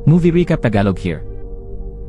Movie Recap Tagalog here.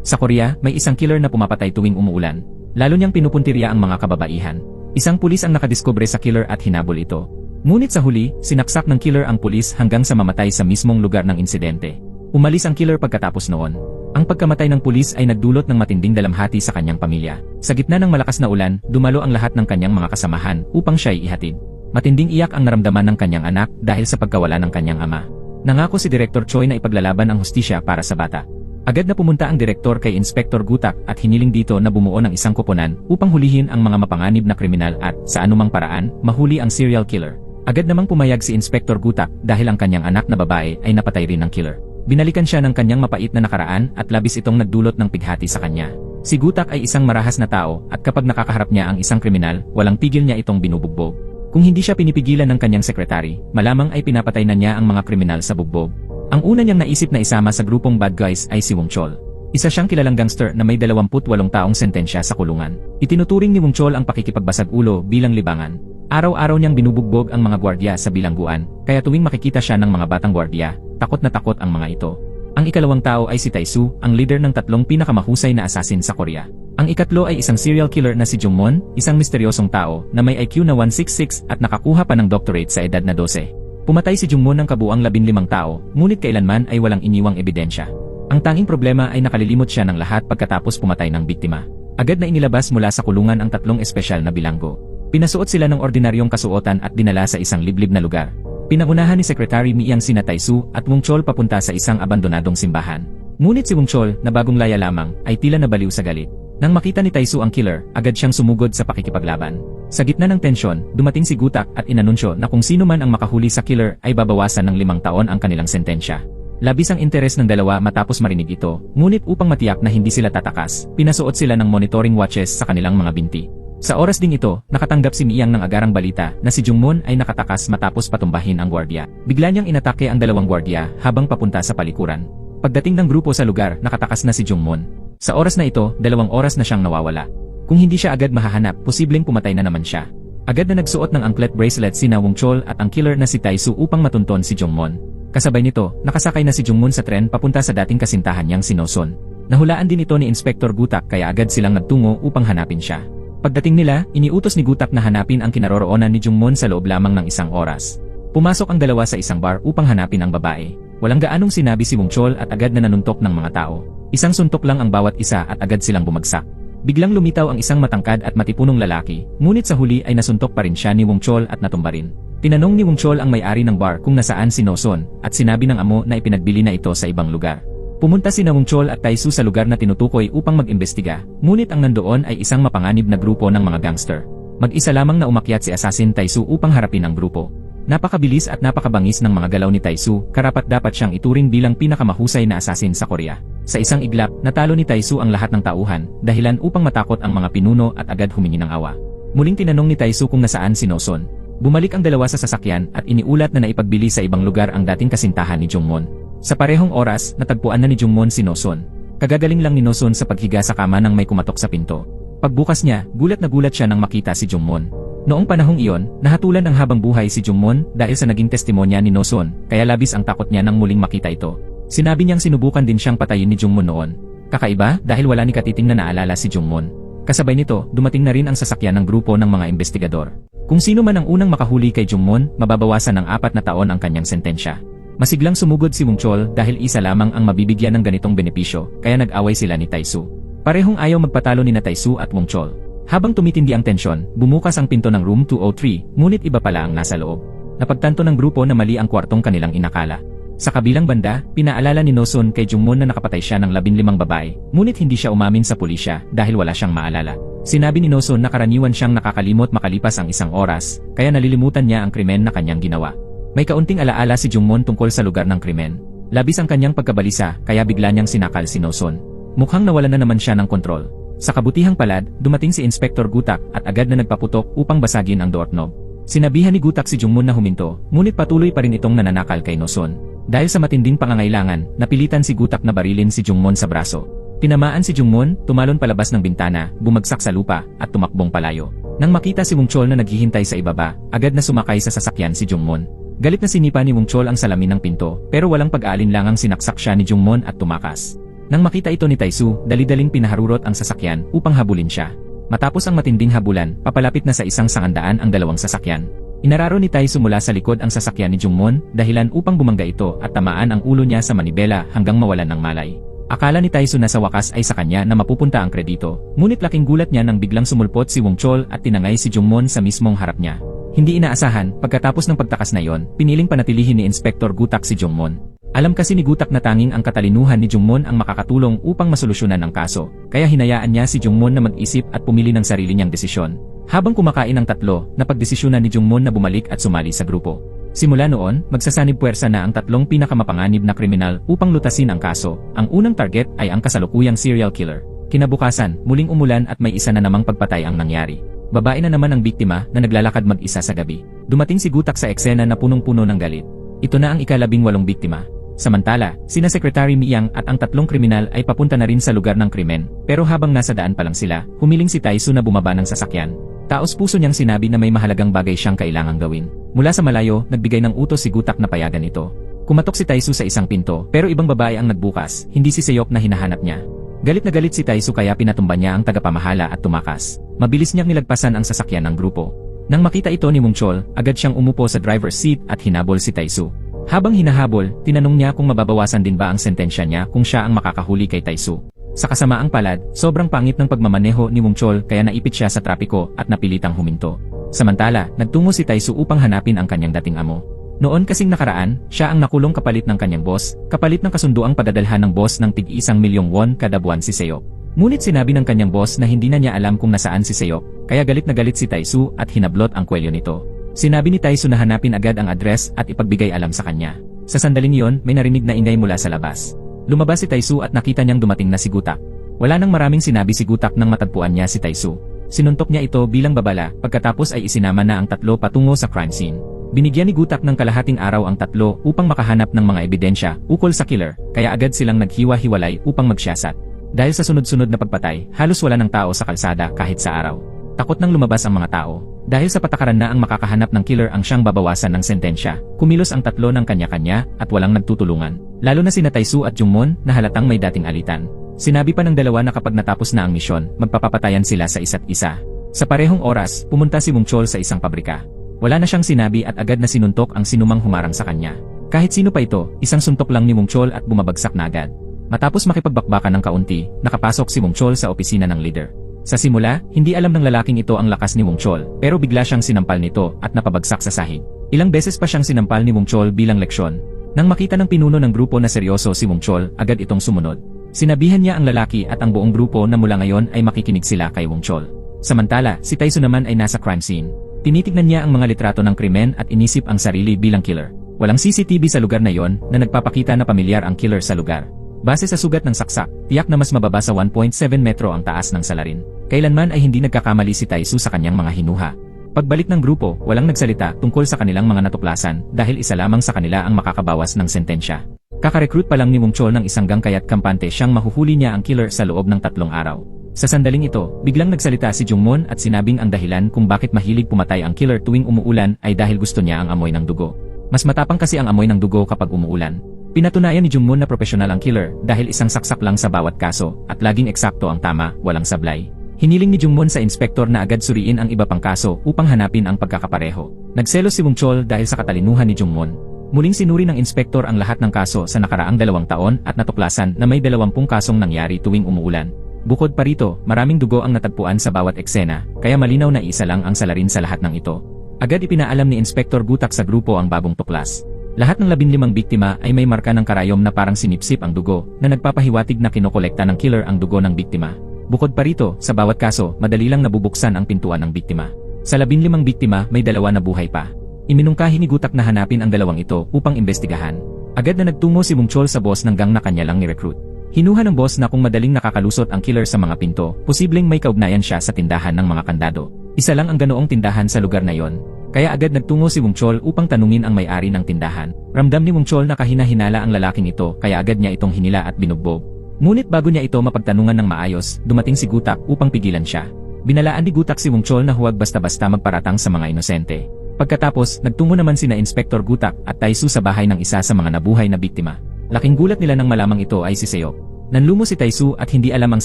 Sa Korea, may isang killer na pumapatay tuwing umuulan. Lalo niyang pinupuntirya ang mga kababaihan. Isang pulis ang nakadiskubre sa killer at hinabol ito. Ngunit sa huli, sinaksak ng killer ang pulis hanggang sa mamatay sa mismong lugar ng insidente. Umalis ang killer pagkatapos noon. Ang pagkamatay ng pulis ay nagdulot ng matinding dalamhati sa kanyang pamilya. Sa gitna ng malakas na ulan, dumalo ang lahat ng kanyang mga kasamahan upang siya'y ihatid. Matinding iyak ang naramdaman ng kanyang anak dahil sa pagkawala ng kanyang ama. Nangako si Director Choi na ipaglalaban ang hustisya para sa bata. Agad na pumunta ang direktor kay Inspector Gutak at hiniling dito na bumuo ng isang koponan upang hulihin ang mga mapanganib na kriminal at, sa anumang paraan, mahuli ang serial killer. Agad namang pumayag si Inspector Gutak dahil ang kanyang anak na babae ay napatay rin ng killer. Binalikan siya ng kanyang mapait na nakaraan at labis itong nagdulot ng pighati sa kanya. Si Gutak ay isang marahas na tao at kapag nakakaharap niya ang isang kriminal, walang tigil niya itong binubugbog. Kung hindi siya pinipigilan ng kanyang sekretary, malamang ay pinapatay na niya ang mga kriminal sa bugbog. Ang una niyang naisip na isama sa grupong bad guys ay si Wong Chol. Isa siyang kilalang gangster na may 28 taong sentensya sa kulungan. Itinuturing ni Wong Chol ang pakikipagbasag ulo bilang libangan. Araw-araw niyang binubugbog ang mga gwardiya sa bilangguan, kaya tuwing makikita siya ng mga batang gwardiya, takot na takot ang mga ito. Ang ikalawang tao ay si Tae-soo, ang leader ng 3 pinakamahusay na assassin sa Korea. Ang ikatlo ay isang serial killer na si Jungmon, isang misteryosong tao na may IQ na 166 at nakakuha pa ng doctorate sa edad na 12. Pumatay si Jungmon ng kabuang 15 tao, ngunit kailanman ay walang iniwang ebidensya. Ang tanging problema ay nakalilimot siya ng lahat pagkatapos pumatay ng biktima. Agad na inilabas mula sa kulungan ang 3 espesyal na bilanggo. Pinasuot sila ng ordinaryong kasuotan at dinala sa isang liblib na lugar. Pinangunahan ni Secretary Miyang sina Tae-soo at Wong Chol papunta sa isang abandonadong simbahan. Ngunit si Wong Chol, na bagong laya lamang, ay tila nabaliw sa galit. Nang makita ni Tae-soo ang killer, agad siyang sumugod sa pakikipaglaban. Sa gitna ng tensyon, dumating si Gutak at inanunsyo na kung sino man ang makahuli sa killer ay babawasan ng 5 taon ang kanilang sentensya. Labis ang interes ng dalawa matapos marinig ito, ngunit upang matiyak na hindi sila tatakas, pinasuot sila ng monitoring watches sa kanilang mga binti. Sa oras ding ito, nakatanggap si Miyang ng agarang balita na si Jungmon ay nakatakas matapos patumbahin ang gwardiya. Bigla niyang inatake ang 2 gwardiya habang papunta sa palikuran. Pagdating ng grupo sa lugar, nakatakas na si Jungmon. Sa oras na ito, 2 oras na siyang nawawala. Kung hindi siya agad mahahanap, posibleng pumatay na naman siya. Agad na nagsuot ng anklet bracelet sina Wong Chol at ang killer na si Tae-soo upang matunton si Jungmon. Kasabay nito, nakasakay na si Jungmon sa tren papunta sa dating kasintahan niyang si Noson. Nahulaan din ito ni Inspector Gutak kaya agad silang nagtungo upang hanapin siya. Pagdating nila, iniutos ni Gutak na hanapin ang kinaroroonan ni Jungmon sa loob lamang ng 1 oras. Pumasok ang dalawa sa isang bar upang hanapin ang babae. Walang gaanong sinabi si Wong Chol at agad na nanuntok ng mga tao. Isang suntok lang ang bawat isa at agad silang bumagsak. Biglang lumitaw ang isang matangkad at matipunong lalaki, ngunit sa huli ay nasuntok pa rin siya ni Wong Chol at natumba rin. Tinanong ni Wong Chol ang may-ari ng bar kung nasaan si Noson at sinabi ng amo na ipinagbili na ito sa ibang lugar. Pumunta sina Wong Chol at Tae-soo sa lugar na tinutukoy upang mag-imbestiga, ngunit ang nandoon ay isang mapanganib na grupo ng mga gangster. Mag-isa lamang na umakyat si Assassin Tae-soo upang harapin ang grupo. Napakabilis at napakabangis ng mga galaw ni Tae-soo, karapat-dapat siyang ituring bilang pinakamahusay na assassin sa Korea. Sa isang iglap, natalo ni Tae-soo ang lahat ng tauhan, dahilan upang matakot ang mga pinuno at agad humingi ng awa. Muling tinanong ni Tae-soo kung nasaan si Noson. Bumalik ang dalawa sa sasakyan at iniulat na naipagbili sa ibang lugar ang dating kasintahan ni Jungmon. Sa parehong oras, natagpuan na ni Jungmon si Noson. Kagagaling lang ni Noson sa paghiga sa kama nang may kumatok sa pinto. Pagbukas niya, gulat na gulat siya nang makita si Jungmon. Noong panahong iyon, nahatulan ng habang buhay si Jungmon dahil sa naging testimonya ni Noson, kaya labis ang takot niya nang muling makita ito. Sinabi niyang sinubukan din siyang patayin ni Jungmon noon. Kakaiba dahil wala ni katiting na naalala si Jungmon. Kasabay nito, dumating na rin ang sasakyan ng grupo ng mga investigador. Kung sino man ang unang makahuli kay Jungmon, mababawasan ng 4 na taon ang kanyang sentensya. Masiglang sumugod si Wong Chol dahil isa lamang ang mabibigyan ng ganitong benepisyo, kaya nag-away sila ni Tae-soo. Parehong ayaw magpatalo ni Tae-soo at Wong Chol. Habang tumitindi ang tensyon, bumukas ang pinto ng room 203, ngunit iba pala ang nasa loob. Napagtanto ng grupo na mali ang kwartong kanilang inakala. Sa kabilang banda, pinaalala ni Noson kay Jungmon na nakapatay siya ng 15 babae, ngunit hindi siya umamin sa pulisya dahil wala siyang maalala. Sinabi ni Noson na karaniwan siyang nakakalimot makalipas ang 1 oras, kaya nalilimutan niya ang krimen na kanyang ginawa. May kaunting alaala si Jungmon tungkol sa lugar ng krimen. Labis ang kanyang pagkabalisa kaya bigla niyang sinakal si Noson. Mukhang nawalan na naman siya ng kontrol. Sa kabutihang palad, dumating si Inspector Gutak at agad na nagpaputok upang basagin ang doorknob. Sinabihan ni Gutak si Jungmon na huminto, ngunit patuloy pa rin itong nananakal kay Noson. Dahil sa matinding pangangailangan, napilitan si Gutak na barilin si Jungmon sa braso. Tinamaan si Jungmon, tumalon palabas ng bintana, bumagsak sa lupa, at tumakbong palayo. Nang makita si Wong Chol na naghihintay sa ibaba, agad na sumakay sa sasakyan si Jungmon. Galit na sinipa ni Wong Chol ang salamin ng pinto, pero walang pag-aalinlangang sinaksak siya ni Jungmon at tumakas. Nang makita ito ni Taisu, dali-daling pinaharurot ang sasakyan upang habulin siya. Matapos ang matinding habulan, papalapit na sa 100 ang dalawang sasakyan. Inararo ni Taisu mula sa likod ang sasakyan ni Jungmon, dahilan upang bumangga ito at tamaan ang ulo niya sa manibela hanggang mawalan ng malay. Akala ni Taisu na sa wakas ay sa kanya na mapupunta ang kredito, ngunit laking gulat niya nang biglang sumulpot si Wong Chol at tinangay si Jungmon sa mismong harap niya. Hindi inaasahan, pagkatapos ng pagtakas na yon, piniling panatilihin ni Inspektor Gutak si Jungmon. Alam kasi ni Gutak na tanging ang katalinuhan ni Jungmon ang makakatulong upang masolusyonan ang kaso, kaya hinayaan niya si Jungmon na mag-isip at pumili ng sarili niyang desisyon. Habang kumakain ang tatlo, napagdesisyonan ni Jungmon na bumalik at sumali sa grupo. Simula noon, magsasanib puwersa na ang tatlong pinakamapanganib na kriminal upang lutasin ang kaso. Ang unang target ay ang kasalukuyang serial killer. Kinabukasan, muling umulan at may isa na namang pagpatay ang nangyari. Babae na naman ang biktima na naglalakad mag-isa sa gabi. Dumating si Gutak sa eksena na punong-puno ng galit. Ito na ang ika-18 biktima. Samantala, sina Secretary Miyang at ang tatlong kriminal ay papunta na rin sa lugar ng krimen, pero habang nasa daan pa lang sila, humiling si Taisu na bumaba ng sasakyan. Taos puso niyang sinabi na may mahalagang bagay siyang kailangang gawin. Mula sa malayo, nagbigay ng utos si Gutak na payagan ito. Kumatok si Taisu sa isang pinto, pero ibang babae ang nagbukas, hindi si Seyok na hinahanap niya. Galit na galit si Taisu kaya pinatumba niya ang tagapamahala at tumakas. Mabilis niyang nilagpasan ang sasakyan ng grupo. Nang makita ito ni Wong Chol, agad siyang umupo sa driver's seat at hinabol si Taisu. Habang hinahabol, tinanong niya kung mababawasan din ba ang sentensya niya kung siya ang makakahuli kay Taisu. Sa kasamaang palad, sobrang pangit ng pagmamaneho ni Wong Chol kaya naipit siya sa trapiko at napilitang huminto. Samantala, nagtungo si Taisu upang hanapin ang kanyang dating amo. Noon kasing nakaraan, siya ang nakulong kapalit ng kanyang boss, kapalit ng kasunduang padadalhan ng boss ng tig-1,000,000 won kada buwan si Seyok. Ngunit sinabi ng kanyang boss na hindi na niya alam kung nasaan si Seyok, kaya galit na galit si Taisu at hinablot ang kwelyo nito. Sinabi ni Taisu na hanapin agad ang address at ipagbigay alam sa kanya. Sa sandaling iyon, may narinig na ingay mula sa labas. Lumabas si Taisu at nakita niyang dumating na si Gutak. Wala nang maraming sinabi si Gutak nang matagpuan niya si Taisu. Sinuntok niya ito bilang babala, pagkatapos ay isinama na ang tatlo patungo sa crime scene. Binigyan ni Gutak ng kalahating araw ang tatlo upang makahanap ng mga ebidensya ukol sa killer, kaya agad silang naghiwa-hiwalay upang magsiyasat. Dahil sa sunod-sunod na pagpatay, halos wala ng tao sa kalsada kahit sa araw. Takot nang lumabas ang mga tao. Dahil sa patakaran na ang makakahanap ng killer ang siyang babawasan ng sentensya, kumilos ang tatlo ng kanya-kanya at walang nagtutulungan. Lalo na sina Taisu at Jungmon na halatang may dating alitan. Sinabi pa ng dalawa na kapag natapos na ang misyon, magpapapatayan sila sa isa't isa. Sa parehong oras, pumunta si Wong Chol sa isang pabrika. Wala na siyang sinabi at agad na sinuntok ang sinumang humarang sa kanya. Kahit sino pa ito, isang suntok lang ni Wong Chol at bumabagsak na agad. Matapos makipagbakbakan ng kaunti, nakapasok si Wong Chol sa opisina ng leader. Sa simula, hindi alam ng lalaking ito ang lakas ni Wong Chol, pero bigla siyang sinampal nito at napabagsak sa sahig. Ilang beses pa siyang sinampal ni Wong Chol bilang leksyon. Nang makita ng pinuno ng grupo na seryoso si Wong Chol, agad itong sumunod. Sinabihan niya ang lalaki at ang buong grupo na mula ngayon ay makikinig sila kay Wong Chol. Samantala, si Taisu naman ay nasa crime scene. Tinitignan niya ang mga litrato ng krimen at inisip ang sarili bilang killer. Walang CCTV sa lugar na yon na nagpapakita na pamilyar ang killer sa lugar. Base sa sugat ng saksak, tiyak na mas mababa sa 1.7 metro ang taas ng salarin. Kailanman ay hindi nagkakamali si Taisu sa kanyang mga hinuha. Pagbalik ng grupo, walang nagsalita tungkol sa kanilang mga natuklasan dahil isa lamang sa kanila ang makakabawas ng sentensya. Kakarecruit pa lang ni Wong Chol ng isang gangkayat kampante siyang mahuhuli niya ang killer sa loob ng 3 araw. Sa sandaling ito, biglang nagsalita si Jungmon at sinabing ang dahilan kung bakit mahilig pumatay ang killer tuwing umuulan ay dahil gusto niya ang amoy ng dugo. Mas matapang kasi ang amoy ng dugo kapag umuulan. Pinatunayan ni Jungmon na profesional ang killer dahil isang saksak lang sa bawat kaso at laging eksakto ang tama, walang sablay. Hiniling ni Jungmon sa inspektor na agad suriin ang iba pang kaso upang hanapin ang pagkakapareho. Nagselos si Wong Chol dahil sa katalinuhan ni Jungmon. Muling sinuri ng inspektor ang lahat ng kaso sa nakaraang 2 taon at natuklasan na may 20 kasong nangyari tuwing umuulan. Bukod pa rito, maraming dugo ang natagpuan sa bawat eksena, kaya malinaw na isa lang ang salarin sa lahat ng ito. Agad ipinaalam ni Inspektor Gutak sa grupo ang bagong tuklas. Lahat ng 15 biktima ay may marka ng karayom na parang sinipsip ang dugo, na nagpapahiwatig na kinokolekta ng killer ang dugo ng biktima. Bukod pa rito, sa bawat kaso, madali lang nabubuksan ang pintuan ng biktima. Sa 15 biktima, may 2 na buhay pa. Iminungkahi ni Gutak na hanapin ang 2 ito upang imbestigahan. Agad na nagtungo si Wong Chol sa boss ng gang na kanya lang ni-recruit. Hinuha ng boss na kung madaling nakakalusot ang killer sa mga pinto, posibleng may kaugnayan siya sa tindahan ng mga kandado. Isa lang ang ganoong tindahan sa lugar na yon. Kaya agad nagtungo si Wong Chol upang tanungin ang may-ari ng tindahan. Ramdam ni Wong Chol na kahina-hinala ang lalaking ito kaya agad niya itong hinila at binugbog. Ngunit bago niya ito mapagtanungan ng maayos, dumating si Gutak upang pigilan siya. Binalaan ni Gutak si Wong Chol na huwag basta-basta magparatang sa mga inosente. Pagkatapos, nagtungo naman sina Inspektor Gutak at Taisu sa bahay ng isa sa mga nabuhay na biktima. Laking gulat nila nang malamang ito ay si Seyok. Nanlumo si Taisu at hindi alam ang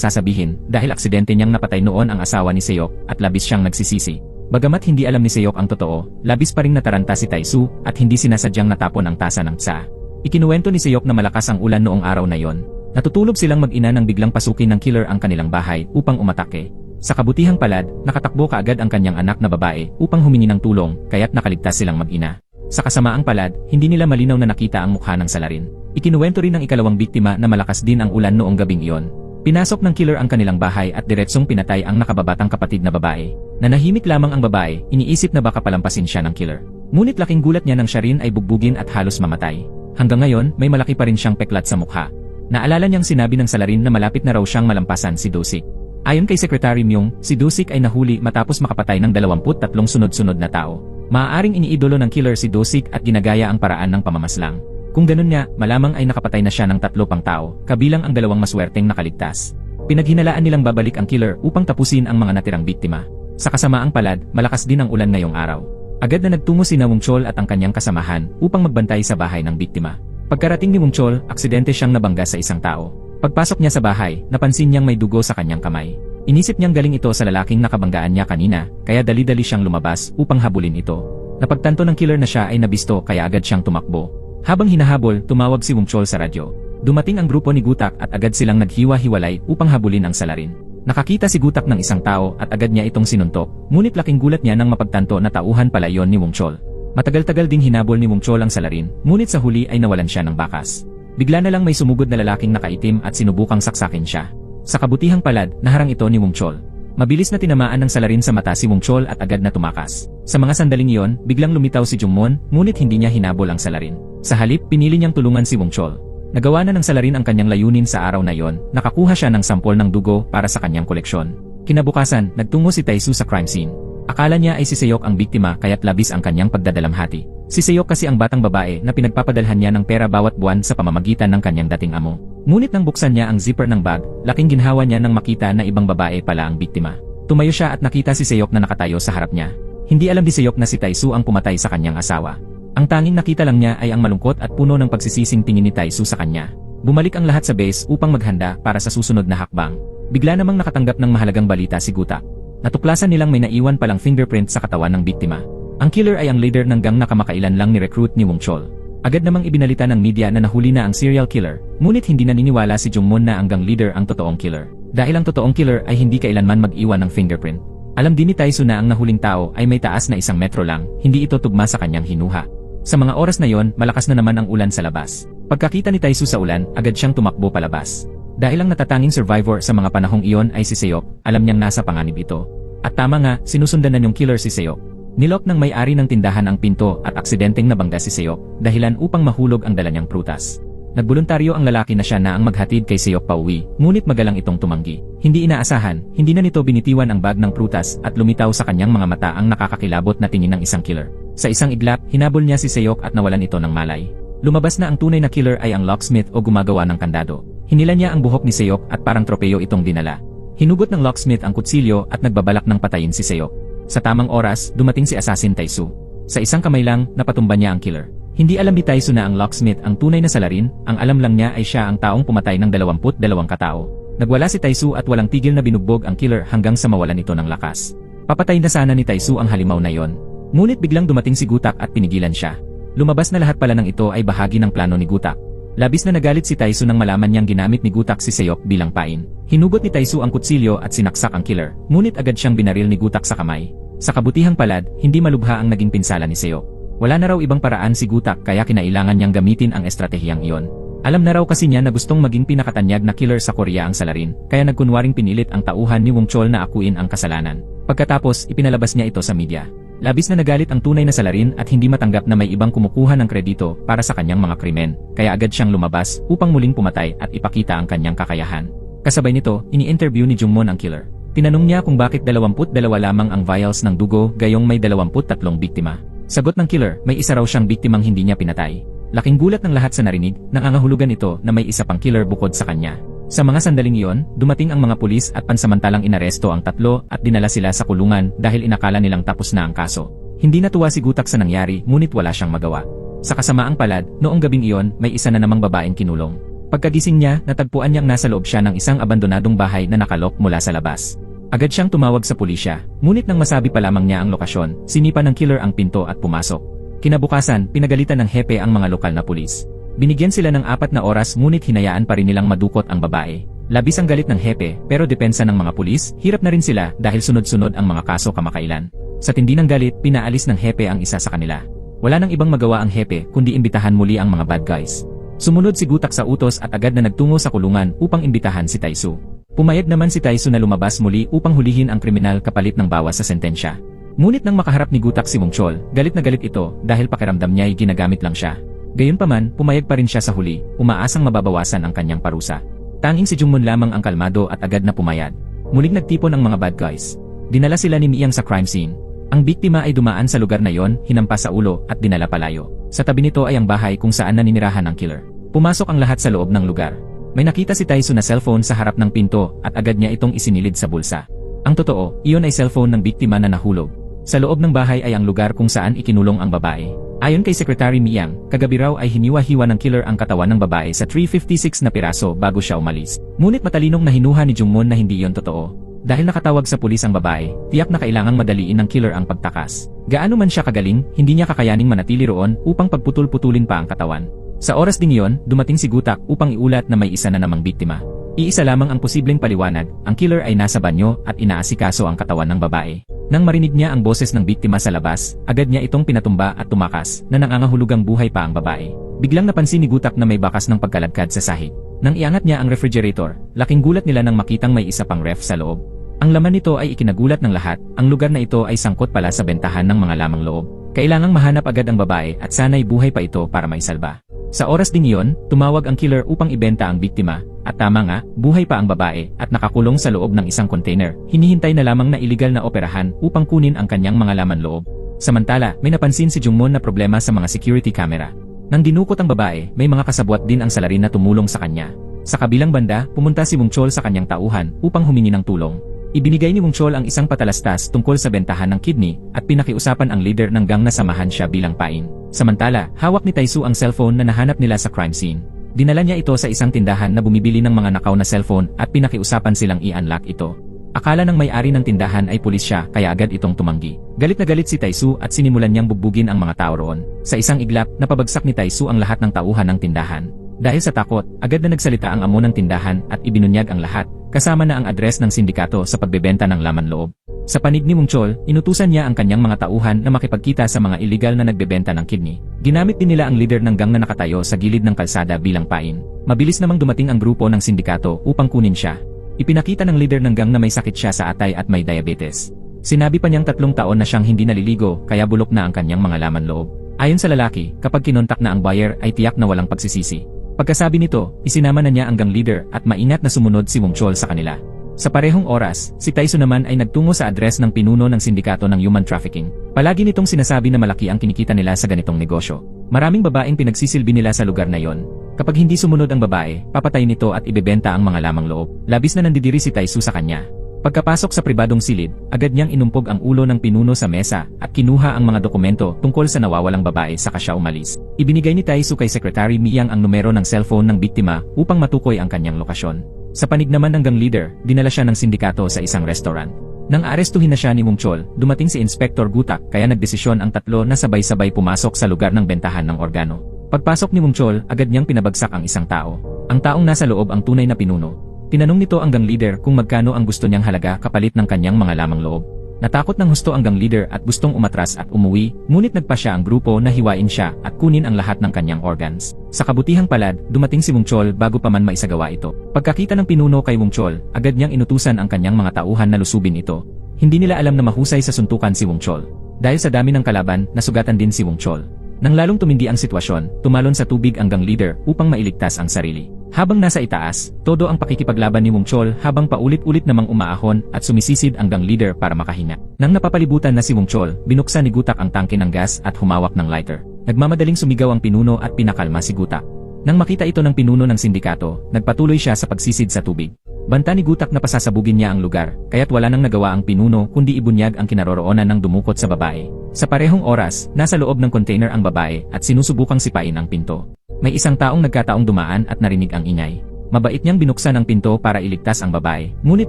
sasabihin dahil aksidente niyang napatay noon ang asawa ni Seyok at labis siyang nagsisisi. Bagamat hindi alam ni Seyok ang totoo, labis pa ring nataranta si Taisu at hindi sinasadyang natapon ang tasa ng tsa. Ikinuwento ni Seyok na malakas ang ulan noong araw na yon. Natutulog silang mag-ina nang biglang pasukin ng killer ang kanilang bahay upang umatake. Sa kabutihang palad, nakatakbo kaagad ang kanyang anak na babae upang humingi ng tulong kaya't nakaligtas silang mag-ina. Sa kasamaang palad, hindi nila malinaw na nakita ang mukha ng salarin. Ikinuwento rin ng ikalawang biktima na malakas din ang ulan noong gabing iyon. Pinasok ng killer ang kanilang bahay at diretsong pinatay ang nakababatang kapatid na babae. Nanahimik lamang ang babae, iniisip na baka palampasin siya ng killer. Ngunit laking gulat niya nang siya rin ay bugbugin at halos mamatay. Hanggang ngayon, may malaki pa rin siyang peklat sa mukha. Naalala niyang sinabi ng salarin na malapit na raw siyang malampasan si Dosik. Ayon kay Secretary Myung, si Dosik ay nahuli matapos makapatay ng 23 sunod-sunod na tao. Maaaring iniidolo ng killer si Dosik at ginagaya ang paraan ng pamamaslang. Kung ganun nga, malamang ay nakapatay na siya ng 3 pang tao, kabilang ang 2 maswerteng nakaligtas. Pinaghinalaan nilang babalik ang killer upang tapusin ang mga natirang biktima. Sa kasamaang palad, malakas din ang ulan ngayong araw. Agad na nagtungo si Wong Chol at ang kanyang kasamahan upang magbantay sa bahay ng biktima. Pagkarating ni Wong Chol, aksidente siyang nabangga sa isang tao. Pagpasok niya sa bahay, napansin niyang may dugo sa kanyang kamay. Inisip niyang galing ito sa lalaking nakabanggaan niya kanina, kaya dali-dali siyang lumabas upang habulin ito. Napagtanto ng killer na siya ay nabisto kaya agad siyang tumakbo. Habang hinahabol, tumawag si Wong Chol sa radyo. Dumating ang grupo ni Gutak at agad silang naghiwa-hiwalay upang habulin ang salarin. Nakakita si Gutak ng isang tao at agad niya itong sinuntok, ngunit laking gulat niya nang mapagtanto na tauhan pala yon ni Wong Chol. Matagal-tagal ding hinabol ni Wong Chol ang salarin, ngunit sa huli ay nawalan siya ng bakas. Bigla na lang may sumugod na lalaking nakaitim at sinubukang saksakin siya. Sa kabutihang palad, naharang ito ni Wong Chol. Mabilis na tinamaan ng salarin sa mata si Wong Chol at agad na tumakas. Sa mga sandaling iyon, biglang lumitaw si Jungmon, ngunit hindi niya hinabol ang salarin. Sa halip, pinili niyang tulungan si Wong Chol. Nagawa na ng salarin ang kanyang layunin sa araw na iyon, nakakuha siya ng sampol ng dugo para sa kanyang koleksyon. Kinabukasan, nagtungo si Taisu sa crime scene. Akala niya ay si Seyok ang biktima kaya't labis ang kanyang pagdadalamhati. Si Seyok kasi ang batang babae na pinagpapadalhan niya ng pera bawat buwan sa pamamagitan ng kanyang dating amo. Ngunit nang buksan niya ang zipper ng bag, laking ginhawa niya nang makita na ibang babae pala ang biktima. Tumayo siya at nakita si Seyok na nakatayo sa harap niya. Hindi alam ni Seyok na si Taisu ang pumatay sa kanyang asawa. Ang tanging nakita lang niya ay ang malungkot at puno ng pagsisising tingin ni Taisu sa kanya. Bumalik ang lahat sa base upang maghanda para sa susunod na hakbang. Bigla namang nakatanggap ng mahalagang balita si Gutak. Natuklasan nilang may naiwan palang fingerprint sa katawan ng biktima. Ang killer ay ang leader ng gang na kamakailan lang ni-recruit ni Wong Chol. Agad namang ibinalita ng media na nahuli na ang serial killer, ngunit hindi naniniwala si Jungmon na ang gang leader ang totoong killer. Dahil ang totoong killer ay hindi kailanman mag-iwan ng fingerprint. Alam din ni Taisu na ang nahuling tao ay may taas na 1 metro lang, hindi ito tugma sa kanyang hinuha. Sa mga oras na yon, malakas na naman ang ulan sa labas. Pagkakita ni Taisu sa ulan, agad siyang tumakbo palabas. Dahil ang natatanging survivor sa mga panahong iyon ay si Seyok, alam niyang nasa panganib ito. At tama nga, sinusundan na niyong killer si Seyok. Nilok ng may-ari ng tindahan ang pinto at aksidenteng nabangga si Seyok, dahilan upang mahulog ang dala niyang prutas. Nagboluntaryo ang lalaki na siya na ang maghatid kay Seyok pauwi, ngunit magalang itong tumanggi. Hindi inaasahan, hindi na nito binitiwan ang bag ng prutas at lumitaw sa kanyang mga mata ang nakakakilabot na tingin ng isang killer. Sa isang iglap, hinabol niya si Seyok at nawalan ito ng malay. Lumabas na ang tunay na killer ay ang locksmith o gumagawa ng kandado. Hinila niya ang buhok ni Seyok at parang tropeyo itong dinala. Hinugot ng locksmith ang kutsilyo at nagbabalak ng patayin si Seyok. Sa tamang oras, dumating si Assassin Taisu. Sa isang kamay lang, napatumba niya ang killer. Hindi alam ni Taisu na ang locksmith ang tunay na salarin, ang alam lang niya ay siya ang taong pumatay ng 22 katao. Nagwala si Taisu at walang tigil na binugbog ang killer hanggang sa mawalan ito ng lakas. Papatay na sana ni Taisu ang halimaw na yon. Ngunit biglang dumating si Gutak at pinigilan siya. Lumabas na lahat pala ng ito ay bahagi ng plano ni Gutak. Labis na nagalit si Taisu nang malaman niyang ginamit ni Gutak si Seyok bilang pain. Hinugot ni Taisu ang kutsilyo at sinaksak ang killer, ngunit agad siyang binaril ni Gutak sa kamay. Sa kabutihang palad, hindi malubha ang naging pinsala ni Seyok. Wala na raw ibang paraan si Gutak kaya kinailangan niyang gamitin ang estratehiyang iyon. Alam na raw kasi niya na gustong maging pinakatanyag na killer sa Korea ang salarin, kaya nagkunwaring pinilit ang tauhan ni Wong Chol na akuin ang kasalanan. Pagkatapos, ipinalabas niya ito sa media. Labis na nagalit ang tunay na salarin at hindi matanggap na may ibang kumukuha ng kredito para sa kanyang mga krimen, kaya agad siyang lumabas upang muling pumatay at ipakita ang kanyang kakayahan. Kasabay nito, ini-interview ni Jungmon ang killer. Tinanong niya kung bakit 22 lamang ang vials ng dugo gayong may 23 biktima. Sagot ng killer, may isa raw siyang biktimang hindi niya pinatay. Laking gulat ng lahat sa narinig, nangangahulugan ito na may isa pang killer bukod sa kanya. Sa mga sandaling iyon, dumating ang mga pulis at pansamantalang inaresto ang 3 at dinala sila sa kulungan dahil inakala nilang tapos na ang kaso. Hindi natuwa si Gutak sa nangyari, ngunit wala siyang magawa. Sa kasamaang palad, noong gabing iyon, may isa na namang babaeng kinulong. Pagkagising niya, natagpuan niyang nasa loob siya ng isang abandonadong bahay na nakalok mula sa labas. Agad siyang tumawag sa pulisya, ngunit nang masabi pa lamang niya ang lokasyon, sinipa ng killer ang pinto at pumasok. Kinabukasan, pinagalitan ng hepe ang mga lokal na pulis. Binigyan sila ng 4 na oras ngunit hinayaan pa rin nilang madukot ang babae. Labis ang galit ng hepe, pero depensa ng mga pulis, hirap na rin sila dahil sunod-sunod ang mga kaso kamakailan. Sa tindi ng galit, pinaalis ng hepe ang isa sa kanila. Wala nang ibang magawa ang hepe kundi imbitahan muli ang mga bad guys. Sumunod si Gutak sa utos at agad na nagtungo sa kulungan upang imbitahan si Taisu. Pumayag naman si Taisu na lumabas muli upang hulihin ang kriminal kapalit ng bawas sa sentensya. Ngunit nang makaharap ni Gutak si Mungchol, galit na galit ito dahil pakiramdam niya ay ginagamit lang siya. Gayunpaman, pumayag pa rin siya sa huli, umaasang mababawasan ang kanyang parusa. Tanging si Jungmun lamang ang kalmado at agad na pumayag. Muling nagtipon ang mga bad guys. Dinala sila ni Miyang sa crime scene. Ang biktima ay dumaan sa lugar na yon, hinampas sa ulo at dinala palayo. Sa tabi nito ay ang bahay kung saan naninirahan ng killer. Pumasok ang lahat sa loob ng lugar. May nakita si Taisu na cellphone sa harap ng pinto at agad niya itong isinilid sa bulsa. Ang totoo, iyon ay cellphone ng biktima na nahulog. Sa loob ng bahay ay ang lugar kung saan ikinulong ang babae. Ayon kay Secretary Miyang, kagabi raw ay hiniwa-hiwa ng killer ang katawan ng babae sa 356 na piraso bago siya umalis. Ngunit matalinong nahinuha ni Jungmun na hindi iyon totoo. Dahil nakatawag sa pulis ang babae, tiyak na kailangang madaliin ng killer ang pagtakas. Gaano man siya kagaling, hindi niya kakayaning manatili roon upang pagputol-putulin pa ang katawan. Sa oras ding iyon, dumating si Gutak upang iulat na may isa na namang biktima. Iisa lamang ang posibleng paliwanag, ang killer ay nasa banyo at inaasikaso ang katawan ng babae. Nang marinig niya ang boses ng biktima sa labas, agad niya itong pinatumba at tumakas na nangangahulugang buhay pa ang babae. Biglang napansin ni Gutak na may bakas ng pagkaladkad sa sahig. Nang iangat niya ang refrigerator, laking gulat nila nang makitang may isa pang ref sa loob. Ang laman nito ay ikinagulat ng lahat, ang lugar na ito ay sangkot pala sa bentahan ng mga lamang loob. Kailangang mahanap agad ang babae at sana'y buhay pa ito para maisalba. Sa oras ding iyon, tumawag ang killer upang ibenta ang biktima, at tama nga, buhay pa ang babae at nakakulong sa loob ng isang container. Hinihintay na lamang na iligal na operahan upang kunin ang kanyang mga laman loob. Samantala, may napansin si Jungmun na problema sa mga security camera. Nang dinukot ang babae, may mga kasabwat din ang salarin na tumulong sa kanya. Sa kabilang banda, pumunta si Mungchol sa kanyang tauhan upang humingi ng tulong. Ibinigay ni Mungchol ang isang patalastas tungkol sa bentahan ng kidney at pinakiusapan ang leader ng gang na samahan siya bilang pain. Samantala, hawak ni Taisu ang cellphone na nahanap nila sa crime scene. Dinala niya ito sa isang tindahan na bumibili ng mga nakaw na cellphone at pinakiusapan silang i-unlock ito. Akala ng may-ari ng tindahan ay pulis siya kaya agad itong tumanggi. Galit na galit si Taisu at sinimulan niyang bugbugin ang mga tao roon. Sa isang iglap, napabagsak ni Taisu ang lahat ng tauhan ng tindahan. Dahil sa takot, agad na nagsalita ang amo ng tindahan at ibinunyag ang lahat, kasama na ang address ng sindikato sa pagbebenta ng laman loob. Sa panig ni Mungchol, inutusan niya ang kanyang mga tauhan na makipagkita sa mga illegal na nagbebenta ng kidney. Ginamit din nila ang leader ng gang na nakatayo sa gilid ng kalsada bilang pain. Mabilis namang dumating ang grupo ng sindikato upang kunin siya. Ipinakita ng leader ng gang na may sakit siya sa atay at may diabetes. Sinabi pa niyang 3 taon na siyang hindi naliligo kaya bulok na ang kanyang mga laman loob. Ayon sa lalaki, kapag kinontak na ang buyer ay tiyak na walang pagsisisi. Pagkasabi nito, isinama na niya ang gang leader at maingat na sumunod si Mungchol sa kanila. Sa parehong oras, si Taisu naman ay nagtungo sa address ng pinuno ng sindikato ng human trafficking. Palagi nitong sinasabi na malaki ang kinikita nila sa ganitong negosyo. Maraming babaeng pinagsisilbi nila sa lugar na yon. Kapag hindi sumunod ang babae, papatayin nito at ibebenta ang mga lamang loob. Labis na nandidiri si Taisu sa kanya. Pagkapasok sa pribadong silid, agad niyang inumpog ang ulo ng pinuno sa mesa at kinuha ang mga dokumento tungkol sa nawawalang babae saka siya umalis. Ibinigay ni Taisu kay Secretary Miyang ang numero ng cellphone ng biktima upang matukoy ang kanyang lokasyon. Sa panig naman ng gang leader, dinala siya ng sindikato sa isang restaurant. Nang arestuhin na siya ni Mungchol, dumating si Inspector Gutak kaya nagdesisyon ang tatlo na sabay-sabay pumasok sa lugar ng bentahan ng organo. Pagpasok ni Mungchol, agad niyang pinabagsak ang isang tao. Ang taong nasa loob ang tunay na pinuno. Tinanong nito ang gang leader kung magkano ang gusto niyang halaga kapalit ng kanyang mga lamang loob. Natakot ng husto ang gang leader at gustong umatras at umuwi, ngunit nagpa siya ang grupo na hiwain siya at kunin ang lahat ng kanyang organs. Sa kabutihang palad, dumating si Mungchol bago pa man maisagawa ito. Pagkakita ng pinuno kay Mungchol, agad niyang inutusan ang kanyang mga tauhan na lusubin ito. Hindi nila alam na mahusay sa suntukan si Mungchol. Dahil sa dami ng kalaban, nasugatan din si Mungchol. Nang lalong tumindi ang sitwasyon, tumalon sa tubig ang gang leader upang mailigtas ang sarili. Habang nasa itaas, todo ang pakikipaglaban ni Mungchol habang paulit-ulit namang umaahon at sumisisid ang gang leader para makahinga. Nang napapalibutan na si Mungchol, binuksan ni Gutak ang tangke ng gas at humawak ng lighter. Nagmamadaling sumigaw ang pinuno at pinakalma si Gutak. Nang makita ito ng pinuno ng sindikato, nagpatuloy siya sa pagsisid sa tubig. Banta ni Gutak na pasasabugin niya ang lugar, kaya't wala nang nagawa ang pinuno kundi ibunyag ang kinaroroonan ng dumukot sa babae. Sa parehong oras, nasa loob ng container ang babae at sinusubukang sipain ang pinto. May isang taong nagkataong dumaan at narinig ang ingay. Mabait niyang binuksan ang pinto para iligtas ang babae, ngunit